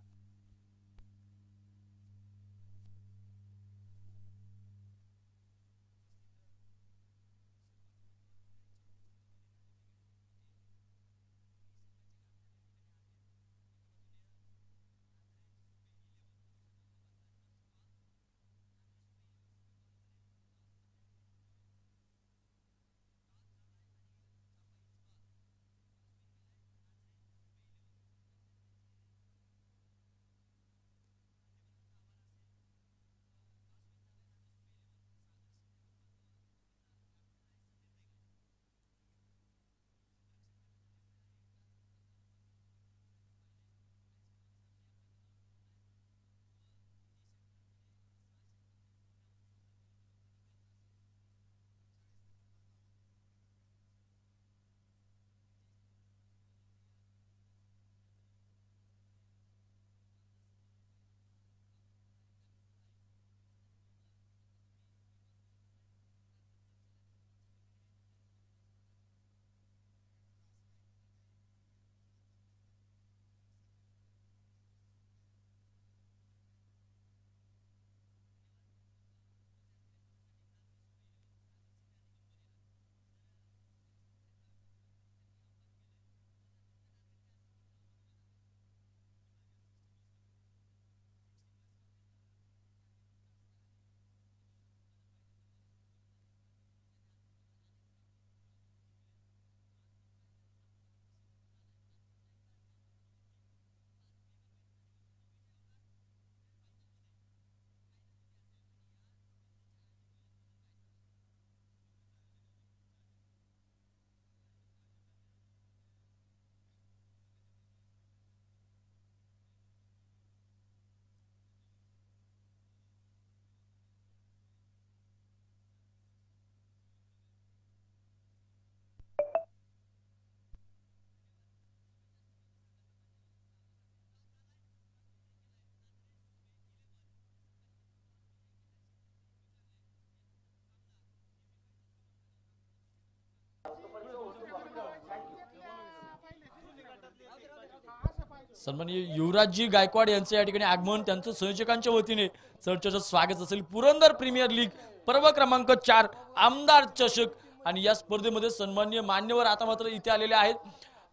सन्माननीय युवराजजी गायकवाड यांचं या ठिकाणी आगमन, त्यांचं संयोजकांच्या वतीने चर्चेचं स्वागत असेल. पुरंदर प्रीमियर लीग पर्व क्रमांक 4 आमदार चषक, आणि या स्पर्धेमध्ये सन्माननीय मान्यवर आता मात्र इथे आलेले आहेत.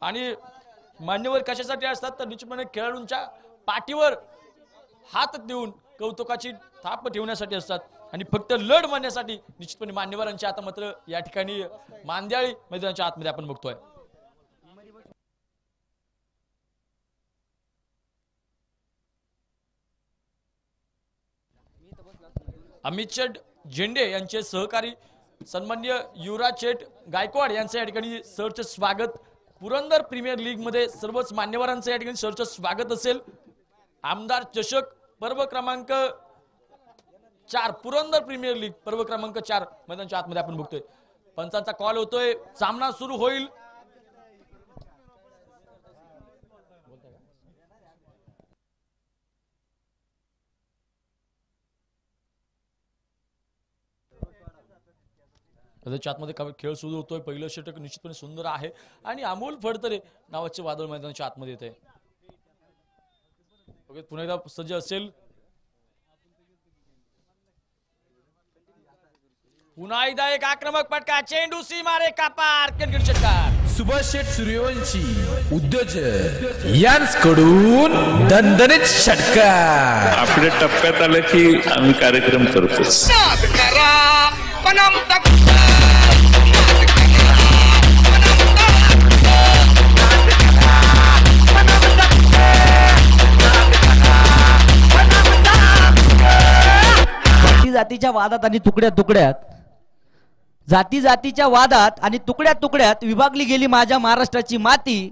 आणि मान्यवर कशासाठी असतात तर निश्चितपणे खेळाडूंच्या पाठीवर हात देऊन कौतुकाची थाप ठेवण्यासाठी असतात, आणि फक्त लढ मानण्यासाठी निश्चितपणे मान्यवरांची आता मात्र या ठिकाणी मांद्याळी मैदानाच्या आतमध्ये आपण बघतोय. अमित शेठ झेंडे यांचे सहकारी सन्माननीय युवराज शेठ गायकवाड यांचं या ठिकाणी सरचं स्वागत. पुरंदर प्रीमियर लीग मध्ये सर्वच मान्यवरांचं या ठिकाणी सरचं स्वागत असेल. आमदार चषक पर्व क्रमांक 4 पुरंदर प्रीमियर लीग पर्व क्रमांक 4 मैदानाच्या आतमध्ये आपण बघतोय. पंचांचा कॉल होतोय, सामना सुरू होईल. आतमध्ये खेळ सुरू होतोय. पहिलं षटक निश्चितपणे सुंदर आहे, आणि अमोल फडतरे नावाचे वादळ मैदानाच्या आतमध्ये येते. पुन्हा एकदा सज्ज असेल, पुन्हा एकदा एक आक्रमक फटका, चेंडू सीमारेखा पार, कणगीर षटकार. सुभाष शेठ सूर्यवंशी उद्योजक यांकडून दणदणीत षटकार. आपल्या टप्प्यात आलं की आम्ही कार्यक्रम करतो. जातीच्या वादात आणि जातीच्या वादात आणि तुकड्यात विभागली गेली माझ्या महाराष्ट्राची माती.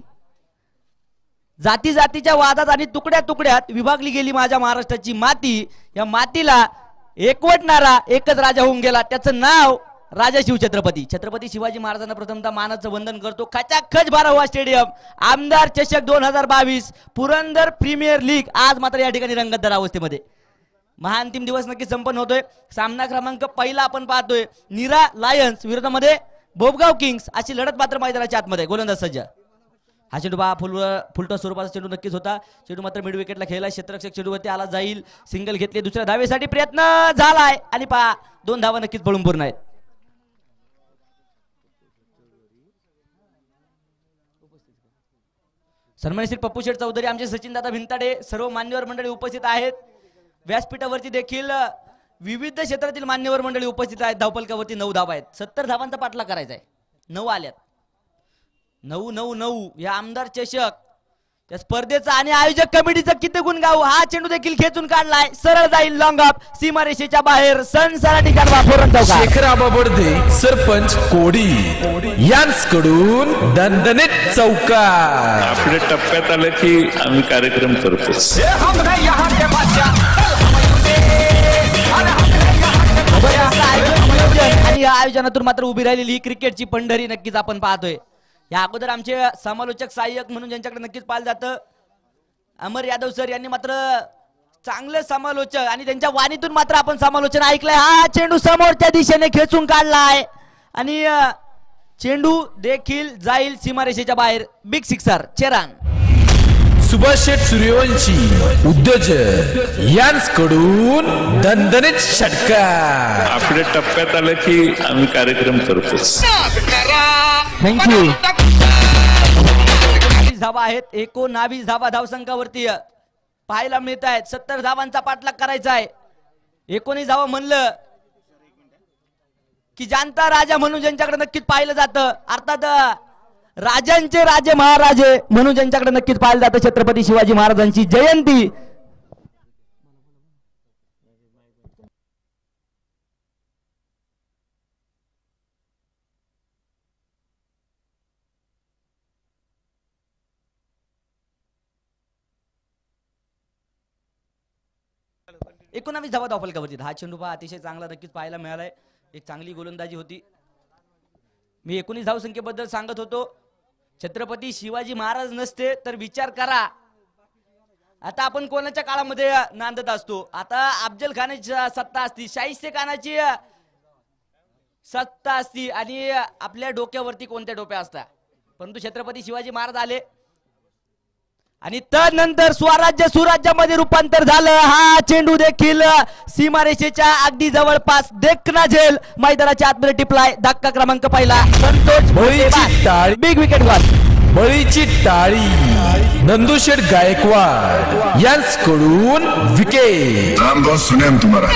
जातीच्या वादात आणि तुकड्यात विभागली गेली माझ्या महाराष्ट्राची माती. या मातीला एकवटणारा एकच राजा होऊन गेला, त्याचं नाव राजा छत्रपती शिवाजी महाराजांना प्रथमतः मानाचं वंदन करतो. खचाखच 12वा स्टेडियम आमदार चषक 2022 पुरंदर प्रीमियर लीग आज मात्र या ठिकाणी रंगतदार अवस्थेमध्ये. महाअंतिम दिवस नक्की संपन्न होतोय. सामना क्रमांक 1 आपण पाहतोय, नीरा लायन्स विरोधामध्ये बोबगाव किंग्स अशी लढत मात्र मैदानाच्या आतमध्ये. गोलंदाज सज्ज, हा चेंडू पहा फुलटॉस स्वरूपाचा चेंडू नक्कीच होता. चेंडू मात्र मिड विकेटला खेळला, क्षेत्ररक्षक चेंडूवरती आला जाईल, सिंगल घेतले, दुसऱ्या धावेसाठी प्रयत्न झालाय, आणि पहा 2 धावा नक्कीच पळून पूर्ण आहेत. सन्मानित श्री पप्पू शेठ चौधरी, आमचे सचिन दादा भिंताडे, सर्व मान्यवर मंडळी उपस्थित आहेत. व्यासपीठावरती देखील विविध क्षेत्रातील मान्यवर मंडळी उपस्थित आहेत. धावपलकावरती 9 धावा आहेत. 70 धावांचा पाठला करायचा आहे. 9 आल्यात. 9 या आमदार चषक त्या स्पर्धेचा आणि आयोजक कमिटीचं किती गुण गाऊ. हा चेंडू देखील खेचून काढलाय, सरळ जाईल लॉंग ऑफ, सीमारेषेच्या बाहेर. सनसराटी गारवा फोरन चौकार. शेखर आबा बडदे सरपंच कोडी यांकडून दणदणीत चौकार. आपल्या टप्प्यात आलं की आम्ही कार्यक्रम करतो. आणि या आयोजनातून मात्र उभी राहिलेली ही क्रिकेटची पंढरी नक्कीच आपण पाहतोय. या अगोदर आमचे समालोचक सहाय्यक म्हणून ज्यांच्याकडे नक्कीच पाहिलं जातं अमर यादव सर यांनी मात्र चांगले समालोचक, आणि त्यांच्या वाणीतून मात्र आपण समालोचन ऐकलंय. हा चेंडू समोरच्या दिशेने खेचून काढलाय, आणि चेंडू देखील जाईल सीमारेषेच्या बाहेर. बिग सिक्सर, चेरान. सुभाष शेठ सूर्यवंशी उद्योजक यांकडून दणदणीत षटकार. आपल्या टप्प्यात आलं की आम्ही कार्यक्रम करतो. थँक्यू. 19 धावा आहेत. 19 धावा धावसंख्यावरती पाहायला मिळत आहेत. 70 धावांचा पाठलाग करायचा आहे. 19 धावा म्हणलं की जाणता राजा म्हणून ज्यांच्याकडे नक्कीच पाहिलं जातं, अर्थात राजांचे राजे महाराजे म्हणून ज्यांच्याकडे नक्कीच पाहिलं जातं, छत्रपती शिवाजी महाराजांची जयंती. एकोणावीस धावा धावफलकावरती. हा चेंडू पहा अतिशय चांगला नक्कीच पाहायला मिळालाय. एक चांगली गोलंदाजी होती. मी 19 धावसंख्येबद्दल सांगत होतो. छत्रपती शिवाजी महाराज नसते तर विचार करा आता आपण कोणाच्या काळामध्ये नांदत असतो. आता अफजल खानाची सत्ता असती, शाहिस्ते खानाची सत्ता असती, आणि आपल्या डोक्यावरती कोणत्या टोप्या असतात. परंतु छत्रपती शिवाजी महाराज आले आणि त्यानंतर स्वराज्य सुराज्यामध्ये रूपांतर झालं. हा चेंडू देखील सीमारेषेच्या अगदी जवळपास देखना झेल मैदानाच्या आतमध्ये टिपलाय. धक्का क्रमांक पहिला संतोष बळीची टाळी. Big wicket one. बळीची टाळी नंदुशेठ गायकवाड यांच्याकडून विकेट. नाम बहुत सुने हम तुम्हारा.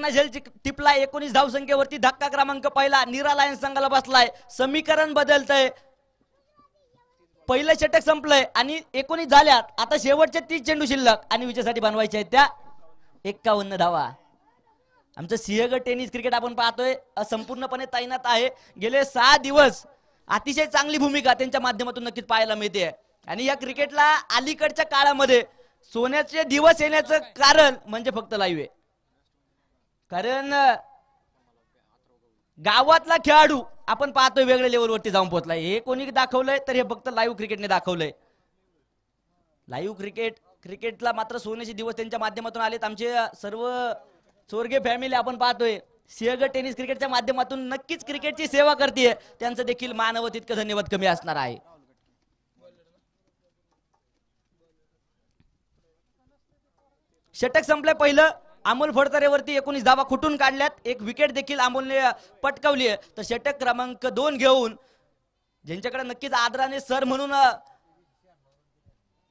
झेल टिपला 19 धावसंख्येवरती. धक्का क्रमांक पहिला. नीरा लायन्स संघाला बसलाय. समीकरण बदलतंय. पहिलं षटक संपलंय आणि 19 झाल्यात. आता शेवटचे 30 चेंडू शिल्लक आणि विजयासाठी बनवायचे आहेत त्या 51 धावा. आमचं सिंहगड टेनिस क्रिकेट आपण पाहतोय संपूर्णपणे तैनात आहे. गेले 6 दिवस अतिशय चांगली भूमिका त्यांच्या माध्यमातून नक्कीच पाहायला मिळते. आणि या क्रिकेटला अलीकडच्या काळामध्ये सोन्याचे दिवस येण्याचं कारण म्हणजे फक्त लाईव्ह आहे. कारण गावातला खेळाडू आपण पाहतोय वेगळ्या लेवलवरती जाऊन पोहोचलाय. हे कोणी दाखवलंय तर हे फक्त लाईव्ह क्रिकेटने दाखवलंय. लाईव्ह क्रिकेटला मात्र सोन्याचे दिवस त्यांच्या माध्यमातून आलेत. आमचे सर्व चोरगे फॅमिली आपण पाहतोय सिंहगड टेनिस क्रिकेटच्या माध्यमातून नक्कीच क्रिकेटची सेवा करते. त्यांचं देखील मानव तितकं धन्यवाद कमी असणार आहे. षटक संपलंय पहिलं. अमोल फडतरेवरती 19 धावा खुटून काढल्यात. एक विकेट देखील अमोलने पटकावली आहे. तर षटक क्रमांक 2 घेऊन ज्यांच्याकडे नक्कीच आदराने सर म्हणून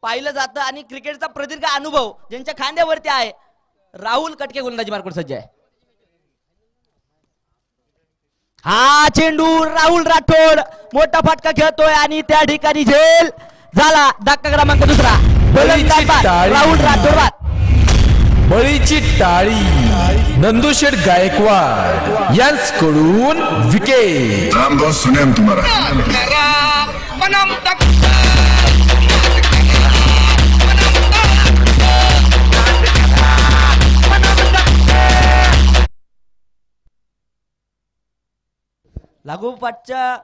पाहिलं जातं आणि क्रिकेटचा प्रदीर्घ अनुभव ज्यांच्या खांद्यावरती आहे राहुल कटके गोलंदाजी मार्कवर सज्ज आहे. हा चेंडू राहुल राठोड मोठा फटका खेळतोय आणि त्या ठिकाणी झेल झाला. धक्का क्रमांक दुसरा. राहुल राठोड बाद. बळीची टाळी नंदुशेठ गायकवाड यांच्याकडून विकेट. नाम बहुत सुने हम तुम्हारा. लागोपाठच्या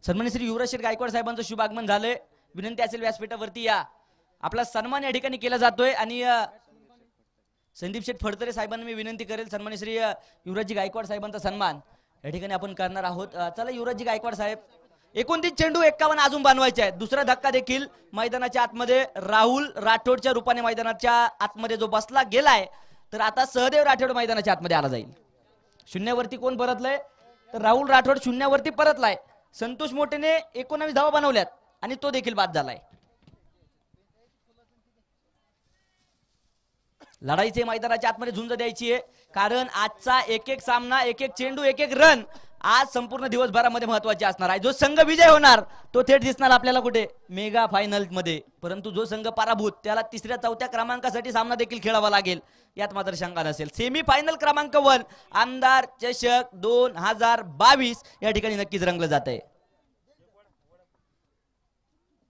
सन्माननीय श्री युवराज शेठ गायकवाड साहेबांचं शुभ आगमन झालंय. विनंती असेल व्यासपीठावरती या. आपला सन्मान या ठिकाणी केला जातोय आणि संदीप शेठ फडतरे साहेबांना मी विनंती करेल सन्माननीय श्री युवराजजी गायकवाड साहेबांचा सन्मान या ठिकाणी आपण करणार आहोत. चला युवराजजी गायकवाड साहेब. 29 चेंडू 51 अजून बनवायचे आहेत. दुसरा धक्का देखील मैदानाच्या आतमध्ये राहुल राठोडच्या रूपाने मैदानाच्या आतमध्ये जो बसला गेलाय. तर आता सहदेव राठोड मैदानाच्या आतमध्ये आला जाईल. शून्यावरती कोण परतलंय तर राहुल राठोड शून्यावरती परतलाय. संतोष मोटेने 19 धावा बनवल्यात आणि तो देखील बाद झालाय. लढाईचे मैदानाच्या आतमध्ये झुंज द्यायची आहे कारण आजचा एक एक सामना एक एक चेंडू एक एक रन आज संपूर्ण दिवसभरामध्ये महत्वाचे असणार आहे. जो संघ विजय होणार तो थेट दिसणार आपल्याला कुठे मेगा फायनल मध्ये. परंतु जो संघ पराभूत त्याला 3ऱ्या 4थ्या क्रमांकासाठी सामना देखील खेळावा लागेल यात मात्र शंका नसेल. सेमी फायनल क्रमांक 1 आमदार चषक 2022 या ठिकाणी नक्कीच रंगलं जात आहे.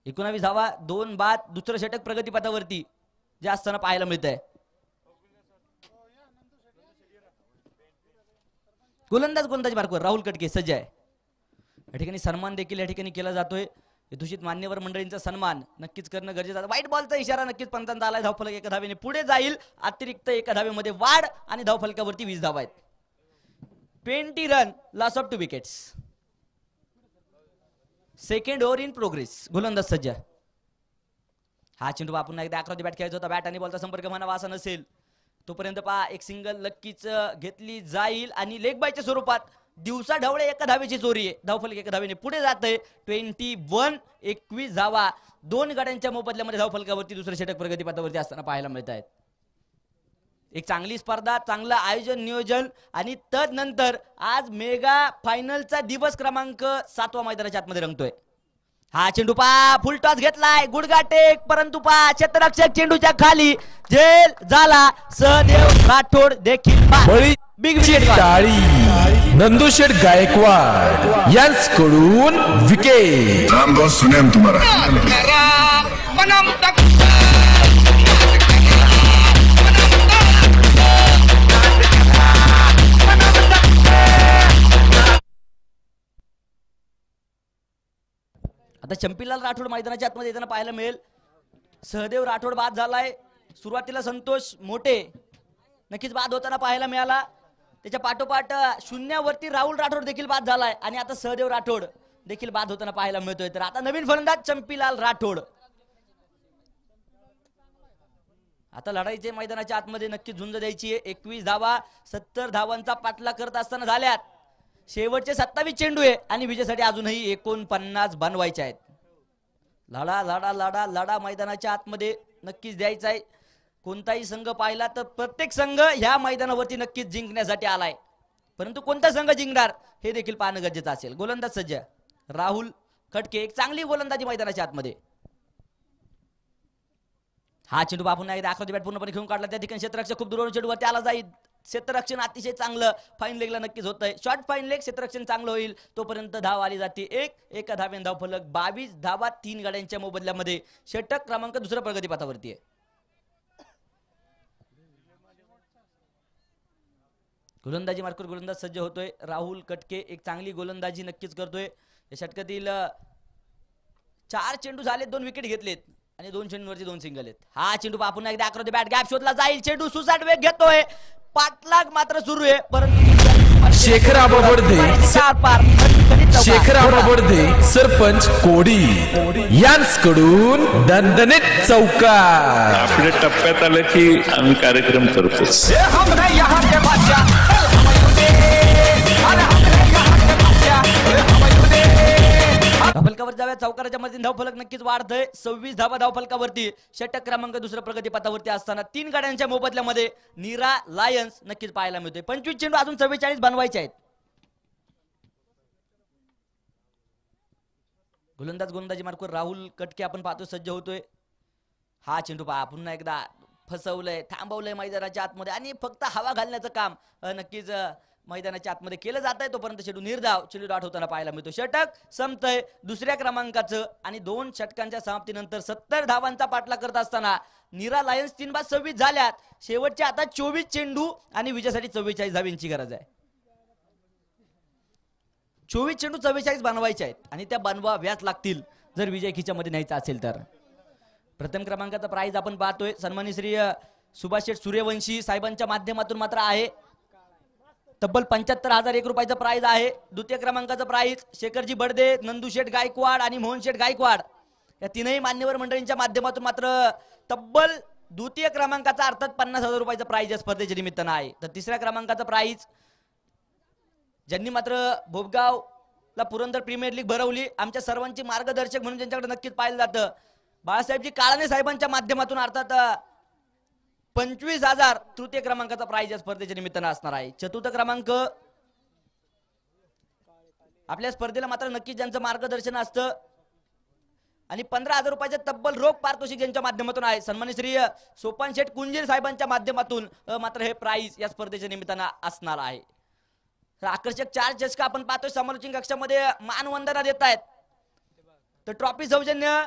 19 धावा 2 बाद. दुसरं षटक प्रगतीपथावरती जे असताना पाहायला मिळत आहे. गोलंदाजी मार्कवर राहुल कटके सज्ज आहे. या ठिकाणी सन्मान देखील या ठिकाणी केला जातोय. दूषित मान्यवर मंडळींचा सन्मान नक्कीच करणं गरजेचं आहे. व्हाईट बॉलचा इशारा नक्कीच पंचांचा आलाय. धावफलक 1 धावेने पुढे जाईल. अतिरिक्त 1 धावेमध्ये वाढ आणि धावफलकावरती 20 धावा आहेत. 20 run loss of 2 wickets. Second over in progress. गोलंदाज सज्ज. हा चेंडू आपण एकदा 11 बॅट खेळायचा होता. बॅट आणि बॉलचा संपर्क म्हणावा असा नसेल तोपर्यंत पहा एक सिंगल नक्कीच घेतली जाईल आणि लेग बायच्या स्वरूपात दिवसा ढवळे 1 धावेची चोरी आहे. धावफलक 1 धावेने पुढे जात आहे. 21 धावा 2 गड्यांच्या मोबदल्यामध्ये धावफलकावरती दुसरं षटक प्रगतीपथावरती असताना पाहायला मिळत आहेत. एक चांगली स्पर्धा चांगलं आयोजन नियोजन आणि तदनंतर आज मेगा फायनलचा दिवस क्रमांक 7वा मैदानाच्या आतमध्ये रंगतोय. हा चेंडू पा फुल टॉस घेतलाय गुडगा टेक परंतु पा क्षेत्ररक्षक चेंडूच्या खाली झेल झाला. सहदेव राठोड देखील बिग विकेट. टाळी नंदुशेठ गायकवाड यांच्याकडून विकेट. नाम बहुत सुने हम तुम्हारा. आता चंपीलाल राठोड मैदानाच्या आतमध्ये येताना पाहायला मिळेल. सहदेव राठोड बाद झालाय. सुरुवातीला संतोष मोठे नक्कीच बाद होताना पाहायला मिळाला. त्याच्या पाठोपाठ शून्यावरती राहुल राठोड देखील बाद झालाय आणि आता सहदेव राठोड देखील बाद होताना पाहायला मिळतोय. तर आता नवीन फलंदाज चंपीलाल राठोड. आता लढाईचे मैदानाच्या आतमध्ये नक्की झुंज द्यायची आहे. 21 धावा 70 धावांचा पाठलाग करत असताना झाल्यात. शेवटचे 27 चेंडू आहे आणि विजयासाठी अजूनही 49 बनवायचे आहेत. लढा लढा लढा लढा मैदानाच्या आतमध्ये नक्कीच द्यायचा आहे. कोणताही संघ पाहिला तर प्रत्येक संघ ह्या मैदानावरती नक्कीच जिंकण्यासाठी आलाय. परंतु कोणता संघ जिंकणार हे देखील पाहणं गरजेचं असेल. गोलंदाज सज्ज राहुल खटके. एक चांगली गोलंदाजी मैदानाच्या आतमध्ये. हा चेंडू बापून एकदा आकृती बॅट पूर्णपणे घेऊन काढला. त्या ठिकाणी क्षेत्ररक्षक खूप दूरवरून चेंडूवरती आला जाईल. क्षेत्ररक्षण अतिशय चांगलं फाईन लेगला नक्कीच होत आहे. शॉर्ट फाईन लेग क्षेत्ररक्षण चांगलं होईल तोपर्यंत धाव आली जाते. एका धाव्यान धाव फलक. 22 धावा 3 गाड्यांच्या मोबदल्यामध्ये. षटक क्रमांक दुसऱ्या प्रगतीपथावरती आहे. गोलंदाजी मार्कर गोलंदाज सज्ज होतोय. राहुल कटके एक चांगली गोलंदाजी नक्कीच करतोय. या षटकातील 4 चेंडू झालेत, 2 विकेट घेतलेत आणि 2 चेंडूवरती 2 सिंगल आहेत. हा चेंडू पुन्हा एकदा आकृती बॅट गॅप शोधला जाईल. चेंडू सुसाट वेग घेतोय. पाठलाग मात्र सुरू आहे परंतु शेखर आबाबर्दे सरपंच कोडी यांकडून दणदणीत चौकार. आपल्या टप्प्यात आलं की आम्ही कार्यक्रम करतो. धावफलकावर जाव्या. चौकाराच्या मधील धावफलक नक्कीच वाढतोय. 26 धावा धावफलकावरती. षटक क्रमांक दुसऱ्या प्रगतीपथावरती असताना 3 गाड्यांच्या मोबदल्यामध्ये नीरा लायन्स नक्कीच पाहायला मिळतोय. 25 चेंडू अजून 44 बनवायचे आहेत. गोलंदाजी मार्कवर राहुल कटके आपण पाहतो सज्ज होतोय. हा चेंडू पहा पुन्हा एकदा फसवलंय, थांबवलंय मैदानाच्या आतमध्ये आणि फक्त हवा घालण्याचं काम नक्कीच मैदानाच्या आतमध्ये केलं जात आहे. तोपर्यंत चेंडू निर्धाव चेंडू डॉट होताना पाहायला मिळतो. षटक संपतंय दुसऱ्या क्रमांकाचं आणि 2 षटकांच्या समाप्तीनंतर 70 धावांचा पाठलाग करत असताना नीरा लायन्स 3/26 झाल्यात. शेवटचे आता 24 चेंडू आणि विजयासाठी 44 धावांची गरज आहे. 24 चेंडू 44 बनवायचे आहेत आणि त्या बनवाव्याच लागतील जर विजय खिच्यामध्ये न्यायचा असेल तर. प्रथम क्रमांकाचा प्राइज आपण पाहतोय सन्माननीय श्री सुभाष शेठ सूर्यवंशी साहेबांच्या माध्यमातून मात्र आहे. तब्बल 75,001 रुपयाचं प्राइज आहे. द्वितीय क्रमांकाचं प्राइज शेखरजी बडदे, नंदू शेठ गायकवाड आणि मोहन शेठ गायकवाड या तीनही मान्यवर मंडळींच्या माध्यमातून मात्र तब्बल द्वितीय क्रमांकाचा अर्थात 50,000 रुपयाचं प्राइज या स्पर्धेच्या निमित्तानं आहे. तर तिसऱ्या क्रमांकाचं प्राइज ज्यांनी मात्र भोपगावला पुरंदर प्रीमियर लीग भरवली आमच्या सर्वांची मार्गदर्शक म्हणून ज्यांच्याकडे नक्कीच पाहिलं जातं बाळासाहेबजी काळाने साहेबांच्या माध्यमातून अर्थात 25,000 तृतीय क्रमांकाचा प्राइज या स्पर्धेच्या निमित्तानं असणार आहे. चतुर्थ क्रमांक आपल्या स्पर्धेला मात्र नक्कीच ज्यांचं मार्गदर्शन असतं आणि 15,000 रुपयाचे तब्बल रोख पारितोषिक ज्यांच्या माध्यमातून आहे सन्माननीय श्री सोपान शेठ कुंजीर साहेबांच्या माध्यमातून मात्र हे प्राइज या स्पर्धेच्या निमित्तानं असणार आहे. आकर्षक 4 चषका आपण पाहतोय. समालोचन कक्षामध्ये मानवंदना देत आहेत. तर ट्रॉफी सौजन्य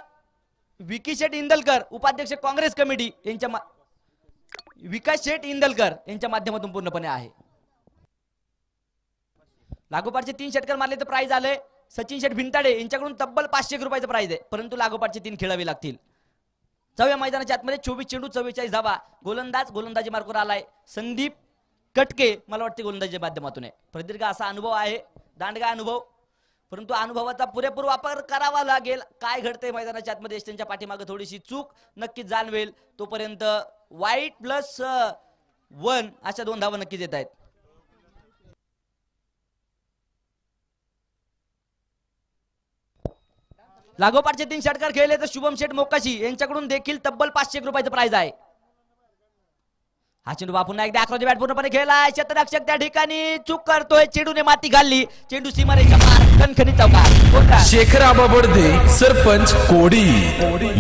विकी शेठ इंदलकर उपाध्यक्ष काँग्रेस कमिटी यांच्या विकास शेठ इंदलकर यांच्या माध्यमातून पूर्णपणे आहे. लागोपाठचे 3 षटकार मारले तर प्राइज आले. सचिन शेठ भिंताडे यांच्याकडून तब्बल 500 रुपयाचं प्राइज आहे परंतु लागोपाठचे 3 खेळावे लागतील. जाऊया मैदानाच्या आतमध्ये. 24 चेंडू 44 धावा. गोलंदाजी मार्कवर आलाय संदीप कटके. मला वाटते गोलंदाजीच्या माध्यमातून आहे. प्रदीर्घ असा अनुभव आहे, दांडगा अनुभव, परंतु अनुभवाचा पुरेपूर वापर करावा लागेल. काय घडतंय मैदानाच्या आतमध्ये त्यांच्या पाठीमागे थोडीशी चूक नक्कीच जाणवेल. तोपर्यंत वाईट +1 अशा 2 धावा नक्कीच येत आहेत. लागोपाठचे 3 षटकार खेळले तर शुभम शेठ मोकाशी यांच्याकडून देखील तब्बल 500 रुपयाचं प्राइज आहे. हा चेंडू पुन्हा एकदा आक्रमक बॅट पूर्णपणे खेळलाय. क्षेत्ररक्षक त्या ठिकाणी चूक करतोय. चेंडूने माती घालली. चेंडू सीमारेषा पार. खणखणीत चौकार. शेखर आबाबर्दे सरपंच कोडी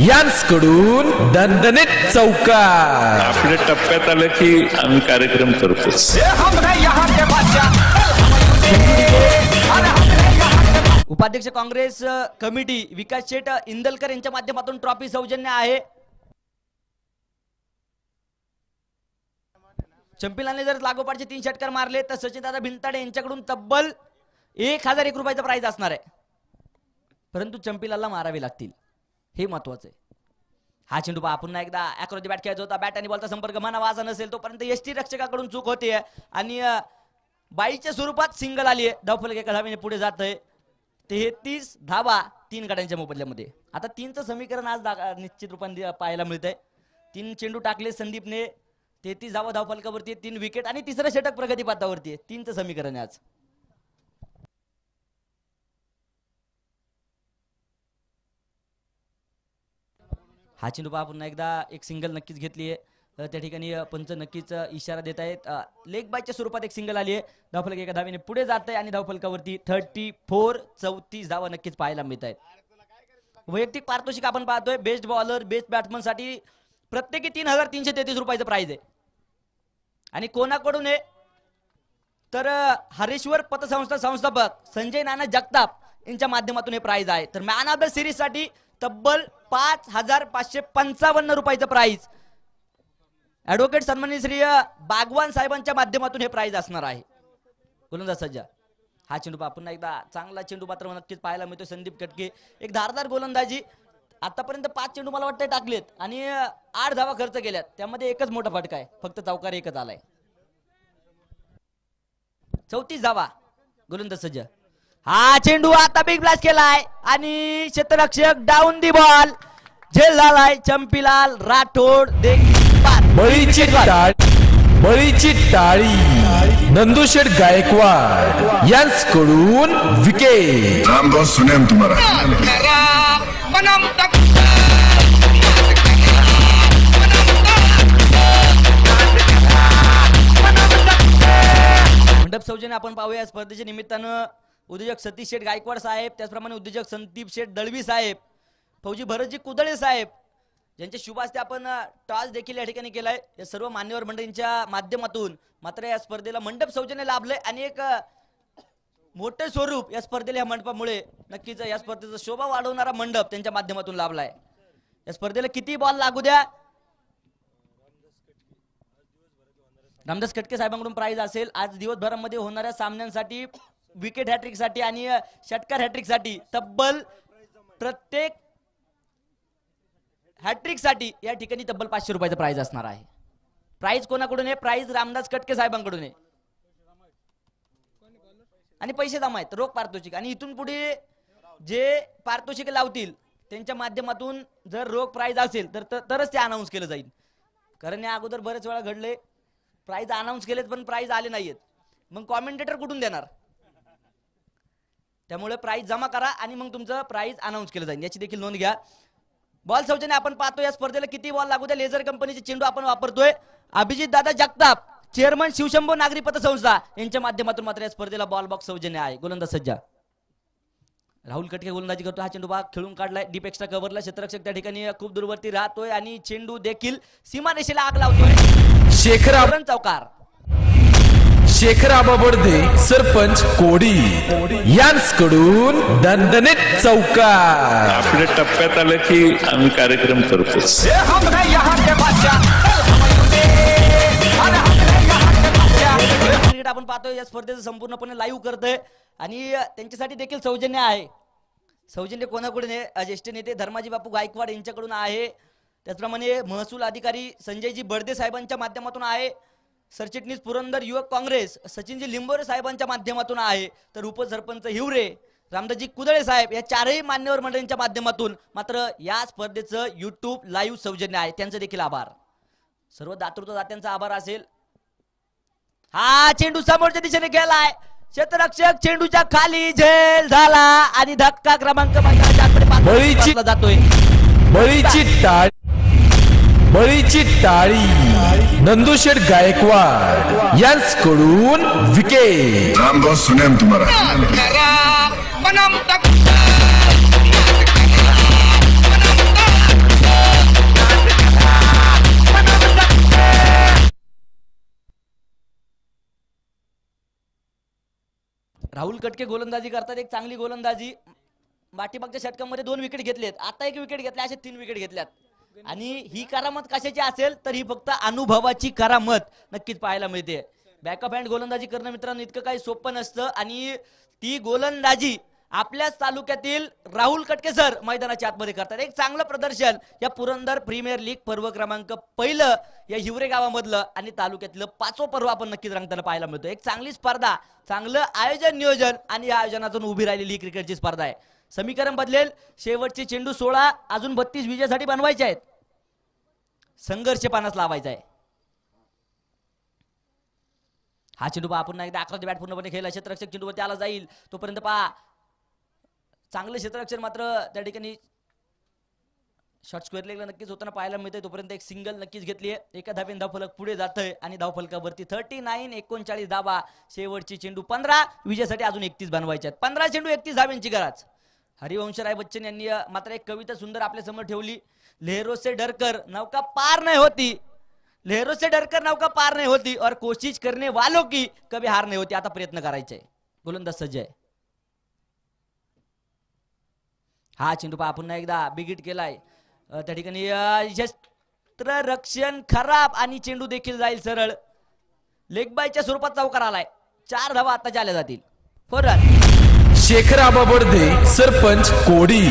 यांकडून दणदणीत चौकार. आपल्या टप्प्यात आलं की आम्ही कार्यक्रम करतो. उपाध्यक्ष काँग्रेस कमिटी विकास शेठ इंदलकर यांच्या माध्यमातून ट्रॉफी सौजन्य आहे. चंपीलाने जर लागोपाठचे 3 षटकार मारले तर सचिन दादा भिंताडे यांच्याकडून तब्बल 1,001 रुपयाचा प्राइज असणार आहे. परंतु चंपीलाला मारावे लागतील हे महत्वाचं आहे. हा चेंडू पहा पुन्हा एकदा अॅक्रोची बॅट खेळायचा होता. बॅट आणि बॉलचा संपर्क मनावाचा नसेल तोपर्यंत एसटी रक्षकाकडून चूक होते आणि बाईच्या स्वरूपात सिंगल आली आहे. धावफलक एका धावेने पुढे जात आहे. 33 धावा 3 गड्यांच्या मोबदल्यामध्ये. आता 3चं समीकरण आज निश्चित रूपाने पाहायला मिळतंय. 3 चेंडू टाकले संदीपने, 33 धावा धावफलकावरती, 3 विकेट आणि तिसरं षटक प्रगतीपथावरती आहे. 3चं समीकरण आहे आज. हा चेंडू पहा पुन्हा एकदा एक सिंगल नक्कीच घेतली आहे. त्या ठिकाणी पंच नक्कीच इशारा देत आहेत. लेग बायच्या स्वरूपात एक सिंगल आली आहे. धावफलक एका धावेने पुढे जात आहे आणि धावफलकावरती 34 धावा नक्कीच पाहायला मिळत आहेत. वैयक्तिक पारितोषिक आपण पाहतोय. बेस्ट बॉलर, बेस्ट बॅट्समन साठी प्रत्येकी 3333 रुपयाचं प्राइज आहे. आणि कोणाकडून आहे तर हरेश्वर पतसंस्था संस्थापक संजय नाना जगताप यांच्या माध्यमातून हे प्राइज आहे. तर मॅन ऑफ द सिरीज साठी तब्बल 5555 रुपयाचं प्राइज ऍडव्होकेट सन्माननीय श्री बागवान साहेबांच्या माध्यमातून हे प्राइज असणार आहे. गोलंदाज सज्जा. हा चेंडू पहा पुन्हा एकदा चांगला चेंडू मात्र नक्कीच पाहायला मिळतो. संदीप कटके एक धारदार गोलंदाजी. आतापर्यंत 5 चेंडू मला वाटतं टाकलेत आणि 8 धावा खर्च केल्यात. त्यामध्ये एकच मोठा फटका आहे, फक्त चौकार एकच आलाय. 34 धावा. गोलंदाज सज्ज. हा चेंडू आता बिग ब्लास्ट केलाय आणि क्षेत्ररक्षक डाऊन दी बॉल. झेल झालाय. चंपीलाल राठोड बळीची टाळी नंदुशेठ गायकवाड यांच्याकडून विकेट. राम बहुत सुने हम तुम्हारा. मंडप सौजन्य आपण पाहूया. स्पर्धेच्या निमित्तानं उद्योजक सतीश शेठ गायकवाड साहेब, त्याचप्रमाणे उद्योजक संदीप शेठ दळवी साहेब, फौजी भरतजी कुदळे साहेब ज्यांच्या शुभ हस्ते आपण टॉस देखील या ठिकाणी केलाय. या सर्व मान्यवर मंडळींच्या माध्यमातून मात्र या स्पर्धेला मंडप सौजन्य लाभलंय आणि एक मोठे स्वरूप या स्पर्धेला, या मंडपामुळे नक्कीच या स्पर्धेचा शोभा वाढवणारा मंडप त्यांच्या माध्यमातून लाभलाय. या स्पर्धेला किती बॉल लागू द्या, रामदास खटके साहेबांकडून प्राइज असेल. आज दिवसभरामध्ये होणाऱ्या सामन्यांसाठी, विकेट हॅट्रिक साठी आणि षटकार हॅट्रिक साठी तब्बल प्रत्येक हॅट्रिक साठी या ठिकाणी तब्बल 500 रुपयाचं प्राइज असणार आहे. प्राइज कोणाकडून आहे? प्राइज रामदास खटके साहेबांकडून आहे आणि पैसे जमा आहेत, रोख पारितोषिक. आणि इथून पुढे जे पारितोषिक लावतील त्यांच्या माध्यमातून जर रोख प्राइज असेल तरच ते अनाऊन्स केलं जाईल. कारण या अगोदर बरेच वेळा घडले, प्राइज अनाऊन्स केलेत पण प्राइज आले नाहीयेत, मग कॉमेंटेटर कुठून देणार? त्यामुळे प्राइज जमा करा आणि मग तुमचं प्राइज अनाऊन्स केलं जाईल, याची देखील नोंद घ्या. बॉल सौजन्य आपण पाहतो या स्पर्धेला किती बॉल लागू द्या. लेझर कंपनीचे चेंडू आपण वापरतोय. अभिजित दादा जगताप, चेअरमन शिवशंभो नागरी पतसंस्था यांच्या माध्यमातून मात्र या स्पर्धेला बॉल बॉक्स सौजन्य आहे. गोलंदाज सज्जा. राहुल कटके गोलंदाजी करतो. हा चेंडू खेळून काढलाय डीप एक्स्ट्रा कव्हरला. क्षेत्ररक्षक त्या ठिकाणी खूप दूरवरती राहतोय आणि चेंडू देखील सीमारेषेला आग लावतोय. चौकार. शेखर आबा बडदे सरपंच कोडी यांच्याकडून दणदणीत चौकार. आपल्या टप्प्यात आलं की आम्ही कार्यक्रम करतो. आपण पाहतोय या स्पर्धेचं संपूर्णपणे लाईव्ह करतोय आणि त्यांच्यासाठी देखील सौजन्य आहे. सौजन्य कोणाकडून आहे? ज्येष्ठ नेते धर्माजी बापू गायकवाड यांच्याकडून आहे. त्याचप्रमाणे महसूल अधिकारी संजयजी बर्दे साहेबांच्या माध्यमातून आहे. सरचिटणीस पुरंदर युवक काँग्रेस सचिनजी लिंबोरे साहेबांच्या माध्यमातून आहे. तर उपसरपंच हिवरे रामदासजी कुदळे साहेब या चारही मान्यवर मंडळींच्या माध्यमातून मात्र या स्पर्धेचं युट्यूब लाईव्ह सौजन्य आहे. त्यांचे देखील आभार. सर्व दातृत्वदात्यांचा आभार असेल. हा चेंडू समोरच्या दिशेने गेलाय. क्षेत्ररक्षक चेंडूच्या खाली झेल झाला आणि धक्का क्रमांक जातोय. बळीची टाळी नंदुशेठ गायकवाड यांच्याकडून विकेट. राम बहुत सुने हम तुम्हारा. राहुल कटके गोलंदाजी करतात. एक चांगली गोलंदाजी. पाठीमागच्या षटकामध्ये 2 विकेट घेतलेत, आता 1 विकेट घेतल्या, अशा 3 विकेट घेतल्यात. आणि ही करामत कशाची असेल तर ही फक्त अनुभवाची करामत नक्कीच पाहायला मिळते. बॅकअप हँड गोलंदाजी करणं मित्रांनो इतकं काही सोपं नसतं आणि ती गोलंदाजी आपल्याच तालुक्यातील राहुल कटके सर मैदानाच्या आतमध्ये करतात. एक चांगलं प्रदर्शन या पुरंदर प्रीमियर लीग पर्व क्रमांक पहिलं या हिवरे गावामधलं आणि तालुक्यातलं 5वं पर्व आपण नक्कीच रंगताना पाहायला मिळतो. एक चांगली स्पर्धा, चांगलं आयोजन नियोजन आणि या आयोजनातून उभी राहिलेली ही क्रिकेटची स्पर्धा आहे. समीकरण बदलेल. शेवटचे चेंडू 16, अजून 32 विजयासाठी बनवायचे आहेत. संघर्ष पानास लावायचा आहे. हा चेंडू पहा पुन्हा एकदा आकृती बॅट पूर्णपणे खेळला. क्षेत्ररक्षक चेंडूवरती आला जाईल तोपर्यंत पहा चांगले क्षेत्ररक्षण मात्र त्या ठिकाणी शॉर्ट स्क्वेअर लेगला नक्कीच होताना पाहायला मिळतंय. तोपर्यंत एक सिंगल नक्कीच घेतली आहे. एका धावेने धावफलक पुढे जातंय आणि धावफलकावरती 39-39 धावा. शेवटची चेंडू 15, विजयासाठी अजून 31 बनवायचे आहेत. 15 चेंडू 31 धाव्यांची गरज. हरिवंशराय बच्चन यांनी मात्र एक कविता सुंदर आपल्या समोर ठेवली. लहरों से डरकर नौका पार नहीं होती, लहरों से डरकर नौका पार नहीं होती और कोशिश करने वालों की कभी हार नहीं होती. आता प्रयत्न करायचे. गोलंदाज सज्ज आहे. हा चेंडू पहा पुन्हा एकदा बिगिट केलाय. त्या ठिकाणी क्षेत्ररक्षण खराब आणि चेंडू देखील जाईल सरळ. लेग बायच्या स्वरूपात चौकार आलाय. 4 धावा आता झाल्या जातील. 4 रन. शेखर आबा बडदे सरपंच कोडी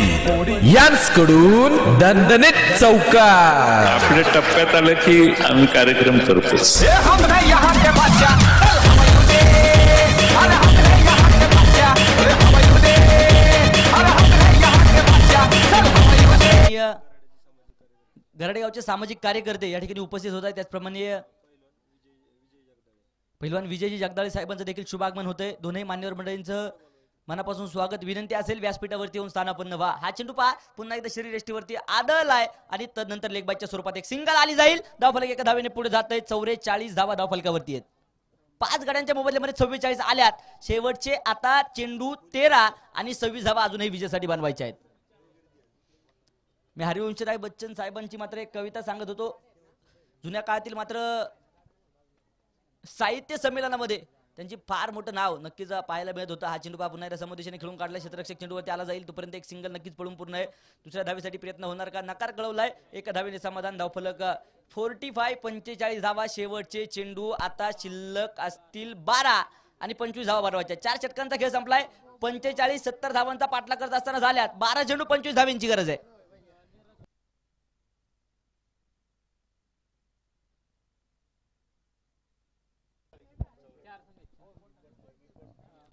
यांकडून दणदणीत चौकार. आपल्या टप्प्यात आलं की आम्ही कार्यक्रम करतो. गरडेगावचे सामाजिक कार्यकर्ते या ठिकाणी उपस्थित होत आहेत. त्याचप्रमाणे पहिलवान विजयजी जगदाळे साहेबांचं देखील शुभागमन होतंय. दोन्ही मान्यवर मंडळींचं मनापासून स्वागत. विनंती असेल व्यासपीठावरती येऊन स्थानापन्न व्हा. हा चेंडू पहा पुन्हा एकदा शरीर यष्टीवरती आदळलाय आणि तदनंतर लेग बायच्या स्वरूपात एक सिंगल आली जाईल. धावफलक एका धावेने पुढे जात आहे. 44 धावा धावफलकावरती आहेत. 5 गड्यांच्या मोबदल्यामध्ये 44 आल्यात. शेवटचे आता चेंडू 13 आणि 26 धावा अजूनही विजयासाठी बनवायच्या आहेत. मी हरिवंशराय बच्चन साहेबांची मात्र एक कविता सांगत होतो. जुन्या काळातील मात्र साहित्य संमेलनामध्ये त्यांची फार मोठं नाव नक्कीच पाहायला मिळत होतं. हा चेंडू पुन्हा एकदा समोरदिशेने खेळून काढला. क्षेत्ररक्षक चेंडूवरती आला जाईल तोपर्यंत एक सिंगल नक्कीच पळून पूर्ण आहे. दुसऱ्या धावेसाठी प्रयत्न होणार का? नकार कळवलाय. एका धावेने समाधान. धावफलक 45 धावा. शेवटचे चेंडू आता शिल्लक असतील 12 आणि 25 धावा बनवायच्या. 4 षटकांचा खेळ संपलाय. 45-70 धावांचा पाठला करत असताना झाल्यात 12 चेंडू 25 धाव्यांची गरज आहे.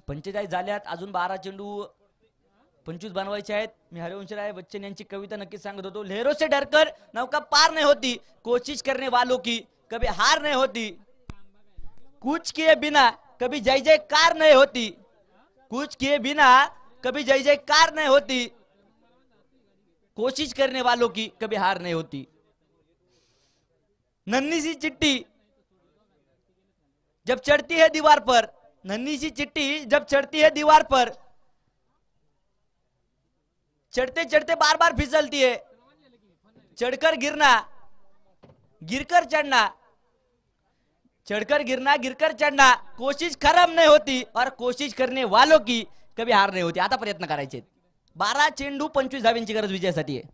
45 झाल्यात. अजून 12 चेंडू 25 बनवायचे आहेत. मी हरिवंशराय बच्चन यांची कविता नक्कीच सांगत होतो. लहरों से डरकर नौका पार नहीं होती, कोशिश करने वालों की कभी हार नहीं होती, कुछ किए बिना कभी जय जयकार नहीं होती, कुछ किए बिना कभी जय जयकार नहीं होती, कोशिश करने वालों की कभी हार नहीं होती. नन्ही सी चिट्ठी जब चढ़ती है दीवार पर, नन्ही सी चिट्ठी जब चढ़ती है दीवार पर, चढ़ते चढ़ते बार बार फिसलती है, चढ़कर गिरना गिरकर चढ़ना, चढ़कर गिरना गिरकर चढ़ना, कोशिश खराब नहीं होती और कोशिश करने वालों की कभी हार नहीं होती. आता प्रयत्न करायचे. 12 चेंडू 25 धाव्यांची गरज विजयासाठी आहे.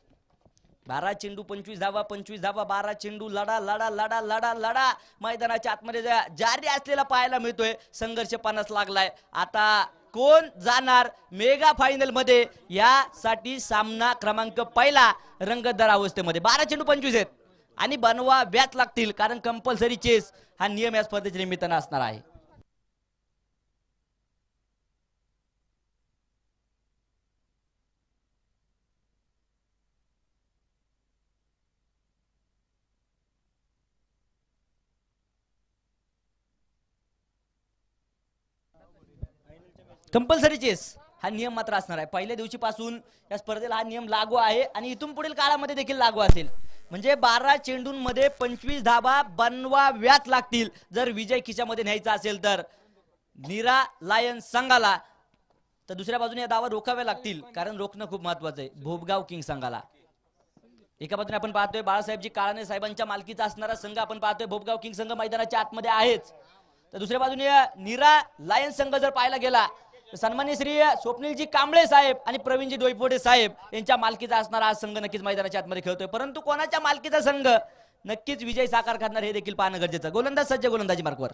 12 चेंडू 25 धावा, 25 धावा, 12 चेंडू. लढा लढा लढा लढा लढा मैदानाच्या आतमध्ये जारी असलेला पाहायला मिळतोय. संघर्ष पानास लागलाय. आता कोण जाणार मेगा फायनल मध्ये यासाठी सामना क्रमांक पहिला रंगतदार अवस्थेमध्ये. 12 चेंडू 25 आहेत आणि बनवा व्याच लागतील कारण कंपल्सरी चेस हा नियम या स्पर्धेच्या निमित्तानं असणार आहे. कंपल्सरी चेस हा नियम मात्र असणार आहे. पहिल्या दिवशीपासून या स्पर्धेला हा नियम लागू आहे आणि इथून पुढील काळामध्ये देखील लागू असेल. म्हणजे 12 चेंडूंमध्ये 25 धावा बनवाव्याच लागतील जर विजय खिशामध्ये न्यायचा असेल तर. नीरा लायन्स संघाला तर दुसऱ्या बाजूने या धावा रोखाव्या लागतील कारण रोखणं खूप महत्वाचं आहे. भोपगाव किंग संघाला एका बाजूने आपण पाहतोय बाळासाहेबजी काळाने साहेबांच्या मालकीचा असणारा संघ आपण पाहतोय. भोपगाव किंग संघ मैदानाच्या आतमध्ये आहेच. तर दुसऱ्या बाजूने नीरा लायन्स संघ जर पाहायला गेला सन्माननीय श्री स्वप्नीलजी कांबळे साहेब आणि प्रवीणजी डोईफोडे साहेब यांच्या मालकीचा असणारा हा संघ नक्कीच मैदानाच्या आतमध्ये खेळतोय. परंतु कोणाच्या मालकीचा संघ नक्कीच विजय साकार करणार हे देखील पाहणं गरजेचं. गोलंदाज सज्ज, गोलंदाजी मार्कवर.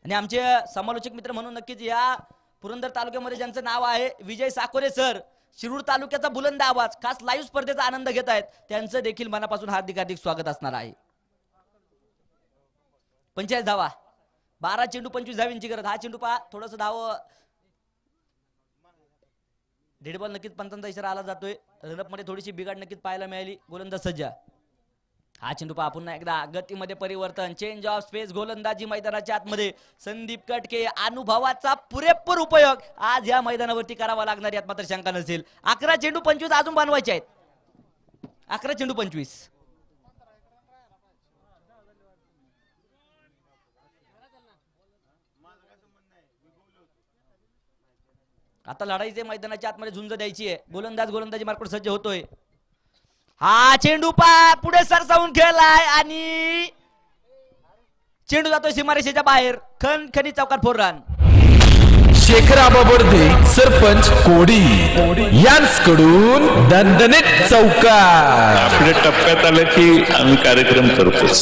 आणि आमचे समालोचक मित्र म्हणून नक्कीच या पुरंदर तालुक्यामध्ये ज्यांचं नाव आहे विजय साकोरे सर, शिरूर तालुक्याचा बुलंद आवाज, खास लाईव्ह स्पर्धेचा आनंद घेत आहेत, त्यांचं देखील मनापासून हार्दिक स्वागत असणार आहे. 45 धावा, 12 चेंडू 25 धावींची गरज. हा चेंडू पहा थोडस धाव डेड बॉल नक्कीच पंचांचा इशारा आला जातोय. रनअप मध्ये थोडीशी बिघाड नक्कीच पाहायला मिळाली. गोलंदाज सज्जा. हा चेंडू पहा पुन्हा एकदा गतीमध्ये परिवर्तन, चेंज ऑफ स्पेस, गोलंदाजी मैदानाच्या आतमध्ये. संदीप कटके अनुभवाचा पुरेपूर उपयोग आज या मैदानावरती करावा लागणार यात मात्र शंका नसेल. 11 चेंडू 25 अजून बनवायचे आहेत. 11 चेंडू 25. आता लढाईचे मैदानाच्या आतमध्ये झुंज द्यायची आहे. गोलंदाजी मार्कवर सज्ज होतोय. हा चेंडू पा पुढे सरसावून खेळलाय आणि चेंडू जातोय सीमारेषेच्या बाहेर. खणखणी चौकात 4 रन. शेखर आबा बडदे सरपंच कोडी यांकडून दणदणीत चौकार. आपल्या टप्प्यात आलं की आम्ही कार्यक्रम करतो.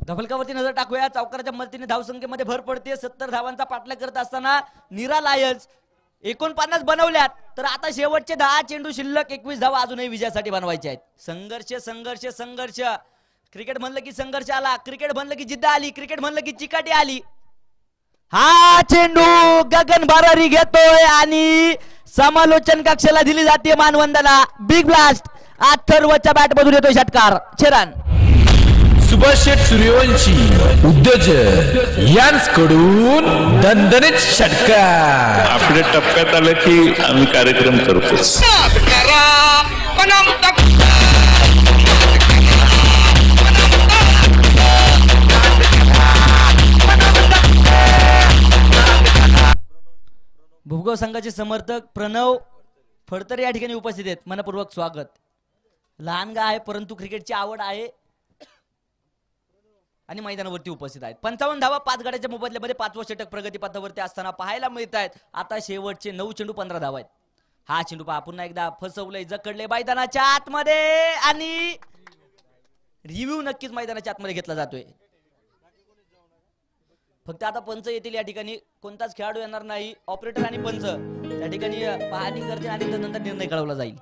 धफलकावरती नजर टाकूया. चौकाराच्या मदतीने धावसंख्येमध्ये भर पडते. 70 धावांचा पाठलाग करत असताना नीरा लायन्स 49 बनवल्यात, तर आता शेवटचे 10 चेंडू शिल्लक. 21 धावा अजूनही विजयासाठी बनवायचे आहेत. संघर्ष संघर्ष संघर्ष. क्रिकेट म्हणलं की संघर्ष आला, क्रिकेट म्हणलं की जिद्द आली, क्रिकेट म्हणलं की चिकाटी आली. हा चेंडू गगन भरारी घेतोय आणि समालोचन कक्षाला दिली जाते मानवंदना. Big blast. अथर्वच्या बॅट मधून येतोय षटकार. 6 रन. सुभाष शेठ सूर्यवंशी उद्योजक यांकडून दणदणीत षटकार. आपल्या टप्प्यात आलं की आम्ही कार्यक्रम करतो. भुगव संघाचे समर्थक प्रणव फडतरे या ठिकाणी उपस्थित आहेत. मनपूर्वक स्वागत. लहान गा आहे परंतु क्रिकेटची आवड आहे आणि मैदानावरती उपस्थित आहेत. 55 धावा 5 गड्याच्या मोबदल्यामध्ये 5वं षटक प्रगतीपथावरती असताना पाहायला मिळत आहेत. आता शेवटचे 9 चेंडू 15 धावा आहेत. हा चेंडू पहा पुन्हा एकदा फसवलंय, जकडले मैदानाच्या आतमध्ये आणि रिव्ह्यू नक्कीच मैदानाच्या आतमध्ये घेतला जातोय. फक्त आता पंच येतील या ठिकाणी. कोणताच खेळाडू येणार नाही. ऑपरेटर आणि पंच त्या ठिकाणी पाहणी करतील आणि त्यानंतर निर्णय कळवला जाईल.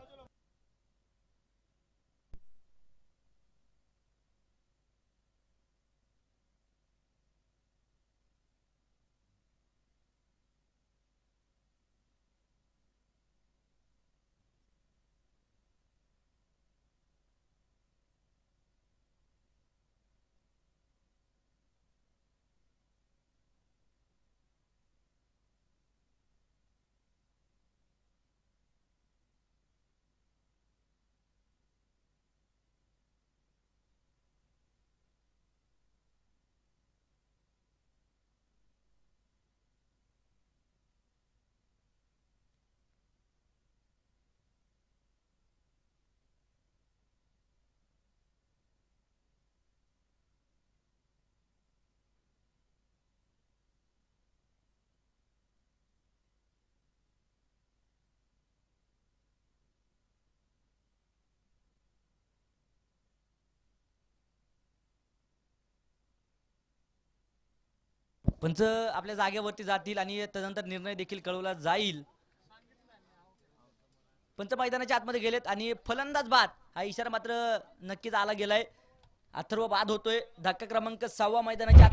पंच आपल्या जागेवरती जातील आणि त्यानंतर निर्णय देखील कळवला जाईल. पंच मैदानाच्या आतमध्ये गेलेत आणि फलंदाज बाद हा इशारा मात्र नक्कीच आला गेलाय. अथर्व बाद होतोय. धक्का क्रमांक 6 मैदानाच्या आत.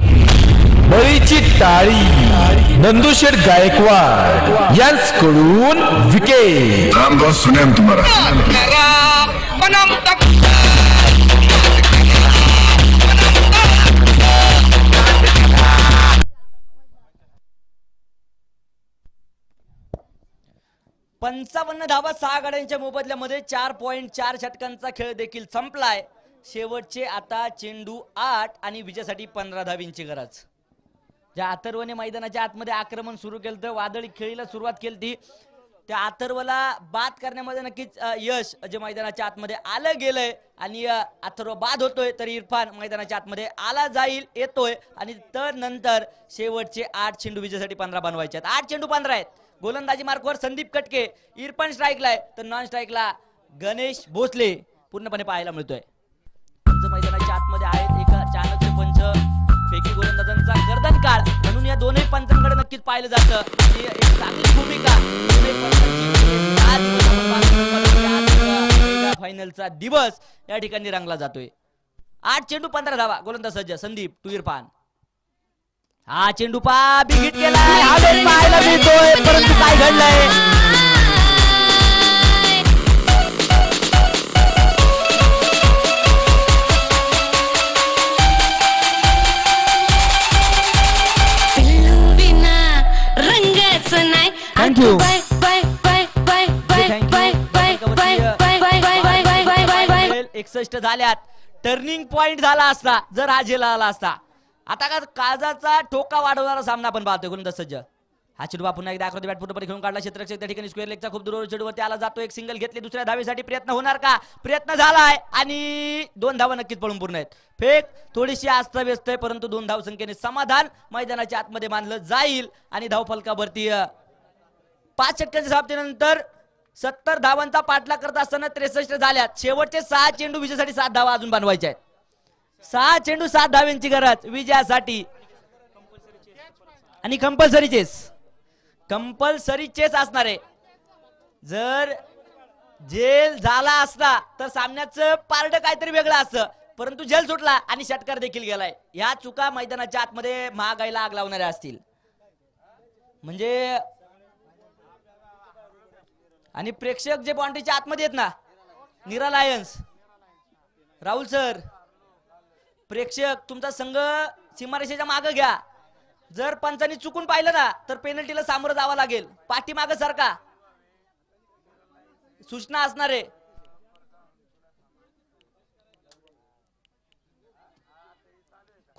बळीची टाळी नंदुशेठ गायकवाड यांकडून विकेट. राम बहुत सुने हम तुम्हारा. 55 धावा 6 गड्यांच्या मोबदल्यामध्ये 4.4 षटकांचा खेळ देखील संपलाय. शेवटचे आता चेंडू 8 आणि विजयासाठी 15 धावींची गरज. ज्या अथर्वने मैदानाच्या आतमध्ये आक्रमण सुरू केलं तर वादळी खेळीला सुरुवात केली, त्या अथर्वला बाद करण्यामध्ये नक्कीच यश जे मैदानाच्या आतमध्ये आलं गेलंय आणि अथर्व बाद होतोय, तर इरफान मैदानाच्या आतमध्ये आला जाईल येतोय आणि तर नंतर शेवटचे 8 चेंडू विजयासाठी 15 बनवायचे आहेत. 8 चेंडू 15 आहेत. गोलंदाजी मार्कवर संदीप कटके. इरफान स्ट्राईकला आहे तर नॉन स्ट्राईकला गणेश भोसले पूर्णपणे पाहायला मिळतोय. मैदानाच्या आतमध्ये आहेत. एका चालक फेकी गोलंदाजांचा गर्दन काळ म्हणून या दोन्ही पंचांकडे नक्कीच पाहिलं जातं की एक चांगली भूमिका दोन्ही पंचांची आज फायनलचा दिवस या ठिकाणी रंगला जातोय. 8 चेंडू 15 धावा, गोलंदाज सज्ज संदीप टू इरफान. हा चेंडू बिग हिट केलाय, हवेत पाहायला मिळतोय, परंतु काय घडलंय? थँक्यू. एकसष्ट झाल्यात. टर्निंग पॉइंट झाला असता जर हा झेल आला असता. आता का काळजाचा ठोका वाढवणारा सामना आपण पाहतोय. गोलंदाज सज्ज. हा चेंडू पुन्हा एकदा आकृती बॅट फुटबॉल खेळून काढला. क्षेत्ररक्षक त्या ठिकाणी स्क्वेअर लेगचा खूप दूर चेंडूवरती आला जातो. एक सिंगल घेतली, दुसऱ्या धावेसाठी प्रयत्न होणार का? प्रयत्न झालाय आणि 2 धावा नक्कीच पळून पूर्ण आहेत. फेक थोडीशी अस्ताव्यस्त आहे, परंतु 2 धाव संख्येने समाधान मैदानाच्या आतमध्ये मानलं जाईल आणि धावफलकावरती 5 षटकांच्या समाप्तीनंतर 70 धावांचा पाठलाग करत असताना 63 झाल्यात. शेवटचे 6 चेंडू विजयासाठी 7 धावा अजून बनवायच्या आहेत. 6 चेंडू 7 धाव्यांची गरज विजयासाठी आणि कंपल्सरी चेस असणार आहे. जर जेल झाला असता तर सामन्याचं पारड काहीतरी वेगळं असतं, परंतु जेल सुटला आणि षटकार देखील गेलाय. ह्या चुका मैदानाच्या आतमध्ये महागाईला आग लावणाऱ्या असतील. म्हणजे आणि प्रेक्षक जे बाउंड्रीच्या आतमध्ये आहेत ना, नीरा लायन्स, राहुल सर, प्रेक्षक तुमचा संघ सीमारेषेच्या मागे घ्या. जर पंचांनी चुकून पाहिलं ना तर पेनल्टीला सामोरं जावं लागेल. पाठीमागे सारखा सूचना असणार आहे.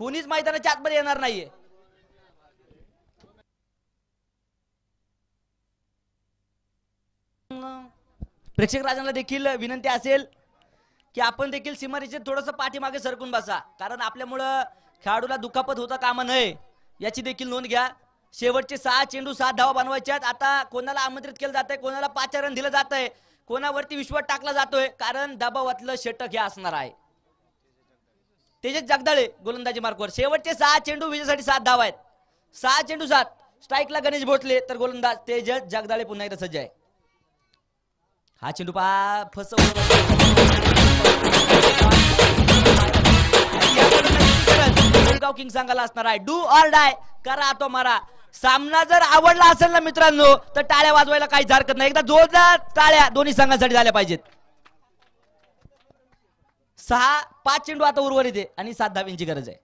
कोणीच मैदानाच्या आतमध्ये येणार नाहीये. प्रेक्षक राजांना देखील विनंती असेल की आपण देखील सीमारेषेत थोडंसं पाठीमागे सरकून बसा, कारण आपल्यामुळं खेळाडूला दुखापत होता कामा नये याची देखील नोंद घ्या. शेवटचे 6 चेंडू 7 धावा बनवायच्यात. आता कोणाला आमंत्रित केलं जातंय, कोणाला 5 रन दिलं जातंय, कोणावरती विश्वास टाकला जातोय, कारण दबावातलं षटक हे असणार आहे. तेजस जगदाळे गोलंदाजी मार्कवर. शेवटचे 6 चेंडू विजयासाठी 7 धावा आहेत. 6 चेंडू 7. स्ट्राईकला गणेश भोसले तर गोलंदाज तेजस जगदाळे पुन्हा एकदा सज्ज आहे. हा चेंडू बेळगाव किंग सांगायला असणार आहे. डू ऑर डाय, करा तो मारा. सामना जर आवडला असेल ना मित्रांनो तर टाळ्या वाजवायला काहीच हरकत नाही. एकदा जोरदार टाळ्या दोन्ही संघांसाठी झाल्या पाहिजेत. 5 चेंडू आता उर्वरित आहे आणि 7 धाव्यांची गरज आहे.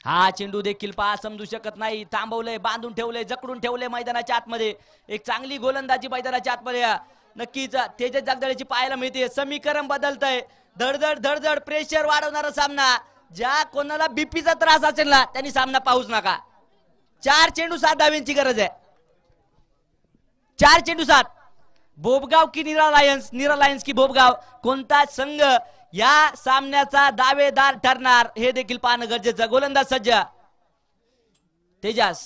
हा चेंडू देखील समजू शकत नाही. थांबवलंय, बांधून ठेवलंय, जकडून ठेवलंय मैदानाच्या आतमध्ये. एक चांगली गोलंदाजी मैदानाच्या आतमध्ये नक्कीच तेजस जगदाळेची पाहायला मिळते. समीकरण बदलतंय. धडधड धडधड प्रेशर वाढवणारा सामना. ज्या कोणाला बीपीचा त्रास असेल ना त्यांनी सामना पाहूच नका. 4 चेंडू 7 धाव्यांची गरज आहे. 4 चेंडू 7. बोबगाव की नीरा लायन्स की बोबगाव, कोणता संघ या सामन्याचा दावेदार ठरणार हे देखील पाहणं गरजेचं. गोलंदाज सज्ज तेजस.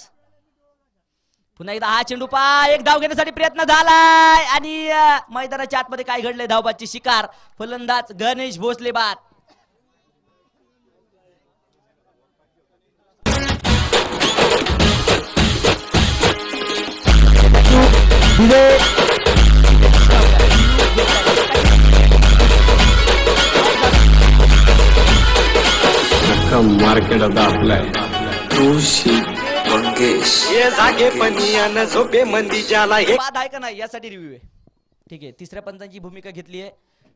पुन्हा एकदा हा चेंडू एक धाव घेण्यासाठी प्रयत्न झालाय आणि मैदानाच्या आतमध्ये काय घडलंय, धावबाची शिकार. फलंदाज गणेश भोसले बाद. मार्केट आता आपलाय. बाद आहे का नाही यासाठी रिव्ह्यू आहे. ठीक आहे, तिसऱ्या पंचांची भूमिका घेतली आहे.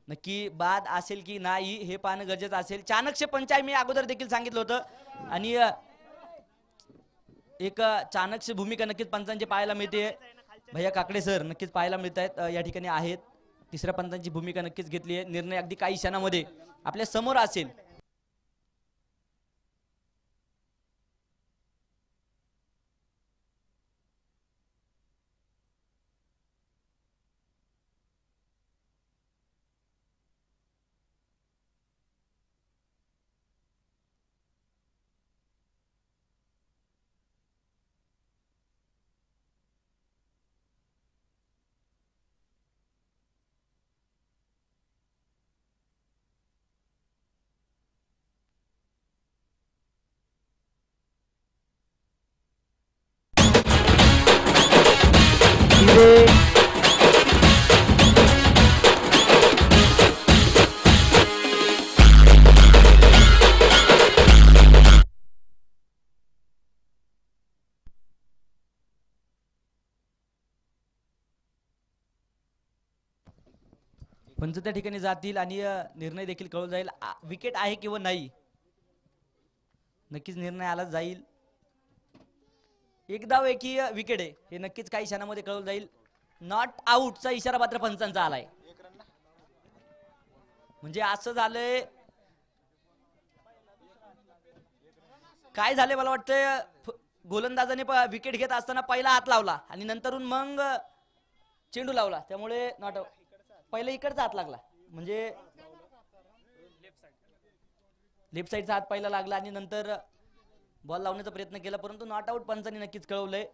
नक्की बाद असेल की नाही हे पाहणं गरजेचं असेल. चाणक्य पंच आहे, मी अगोदर देखील सांगितलं होतं आणि एक चाणक्य भूमिका नक्कीच पंचांची पाहायला मिळते. भैया काकडे सर नक्कीच पाहायला मिळत आहेत, या ठिकाणी आहेत. तिसऱ्या पंचांची भूमिका नक्कीच घेतली आहे. निर्णय अगदी काही क्षणामध्ये आपल्या समोर असेल. पंच त्या ठिकाणी जातील आणि निर्णय देखील कळून जाईल विकेट आहे किंवा नाही. नक्कीच निर्णय आला जाईल. एक धाव एकी विकेट आहे हे नक्कीच काही क्षणामध्ये कळून जाईल. नॉट आउटचा इशारा मात्र पंचांचा आलाय. म्हणजे असं झालंय काय झाले मला वाटतं गोलंदाजाने विकेट घेत असताना पहिला हात लावला आणि नंतरून मग चेंडू लावला त्यामुळे नॉट आउट. पहिला इकडचा हात लागला म्हणजे लेफ्ट साईडचा हात पहिला लागला आणि नंतर बॉल लावण्याचा प्रयत्न केला परंतु नॉट आउट पंचांनी नक्कीच कळवलंय.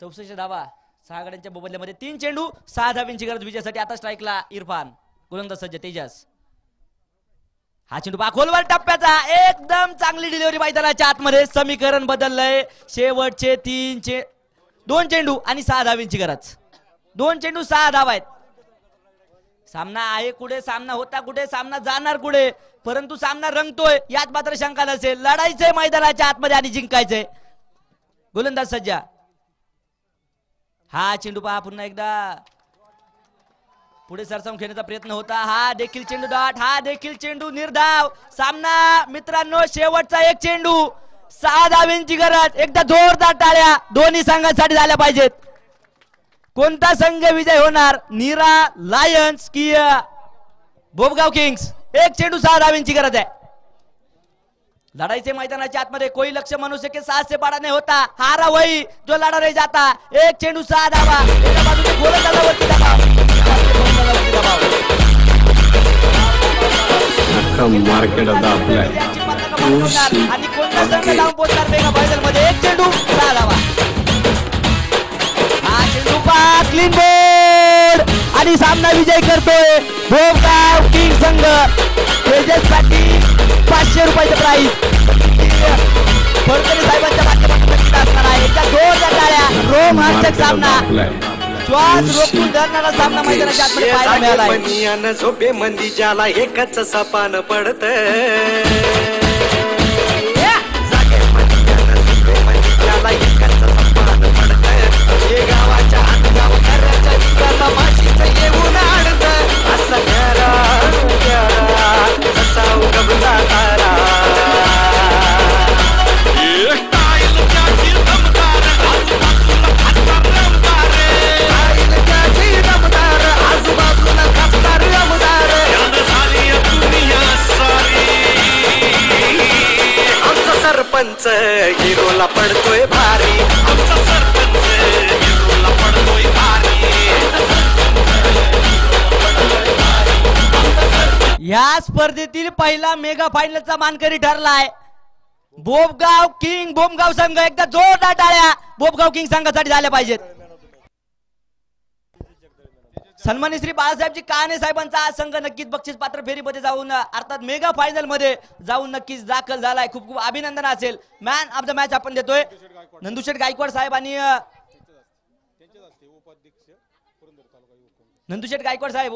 64 धावा 6 गड्यांच्या मोबदल्यामध्ये 3 चेंडू 6 धावांची गरज विजयासाठी. आता स्ट्राईकला इरफान गोलंदाज सज्ज तेजस. हा चेंडू खोलवर टप्प्याचा एकदम चांगली डिलिव्हरी मैदानाच्या आतमध्ये. समीकरण बदललंय. शेवटचे 2 चेंडू आणि 6 धावांची गरज. 2 चेंडू 6 धावा आहेत. सामना आहे कुठे सामना होता कुठे सामना जाणार कुठे परंतु सामना रंगतोय यात मात्र शंका नसेल. लढायचंय मैदानाच्या आतमध्ये आणि जिंकायचंय. गोलंदाज सज्जा. हा चेंडू पहा पुन्हा एकदा पुढे सरसावून खेळण्याचा प्रयत्न होता. हा देखील चेंडू डॉट. हा देखील चेंडू निर्धाव. सामना मित्रांनो शेवटचा 1 चेंडू 6 धावांची गरज. एकदा जोरदार टाळ्या दोन्ही संघांसाठी झाल्या पाहिजेत. कोणता संघ विजय होणार नीरा लायन्स की बोबगाव किंग्स. 1 चेंडू 6 धावांची गरज आहे. लड़ाई मैदानाच्या आतमध्ये कोई लक्ष्य मनुष्य के साथ से बड़ा नहीं होता. हारा वही जो लड़ा रह जाता. 1 चेंडू 6 धावा. एका बाजूने गोलंदाजावरती दबाव. मार्केट दाबलाय. आणि कोणता संघ लावून पोहोचणार मेगा फायनल मध्ये. 1 चेंडू 6 धावा. हा चेंडू क्लीन बोर्ड आणि सामना विजय करतोय बोबगाव किंग संघ. तेजससाठी 500 रुपयाचं प्राइस फडतरे साहेबांच्या माध्यमातून असणार आहे. एकदा जोरदार टाळ्या. रोमहर्षक सामना. श्वास रोखून धरणारा सामना मैदानाच्या आतमध्ये पाहायला मिळाला. झोपे मंदी ज्याला एकच सपान पडत. गावाच्या गाव घराच्या माशीच येऊन आडत असं गबला तारा. आजूबाजूला खासदार रमदार आमचा सरपंच हिरोला पडतोय भारी. आमचा सरपंच हिरोला पडतोय भारी. या स्पर्धेतील पहिला मेगा फायनलचा मानकरी ठरलाय बोबगाव किंग. बोमगाव संघ एकदा जोरदार टाळ्या बोबगाव किंग संघासाठी झाल्या पाहिजेत. सन्माननीय श्री बाळासाहेबजी काने साहेबांचा संघ नक्कीच बक्षीस पात्र फेरीमध्ये जाऊन अर्थात मेगा फायनल मध्ये जाऊन नक्कीच दाखल झालाय. खूप खूप अभिनंदन असेल. मॅन ऑफ द मॅच आपण देतोय नंदुशेठ गायकवाड साहेब आणि नंदुशेठ गायकवाड साहेब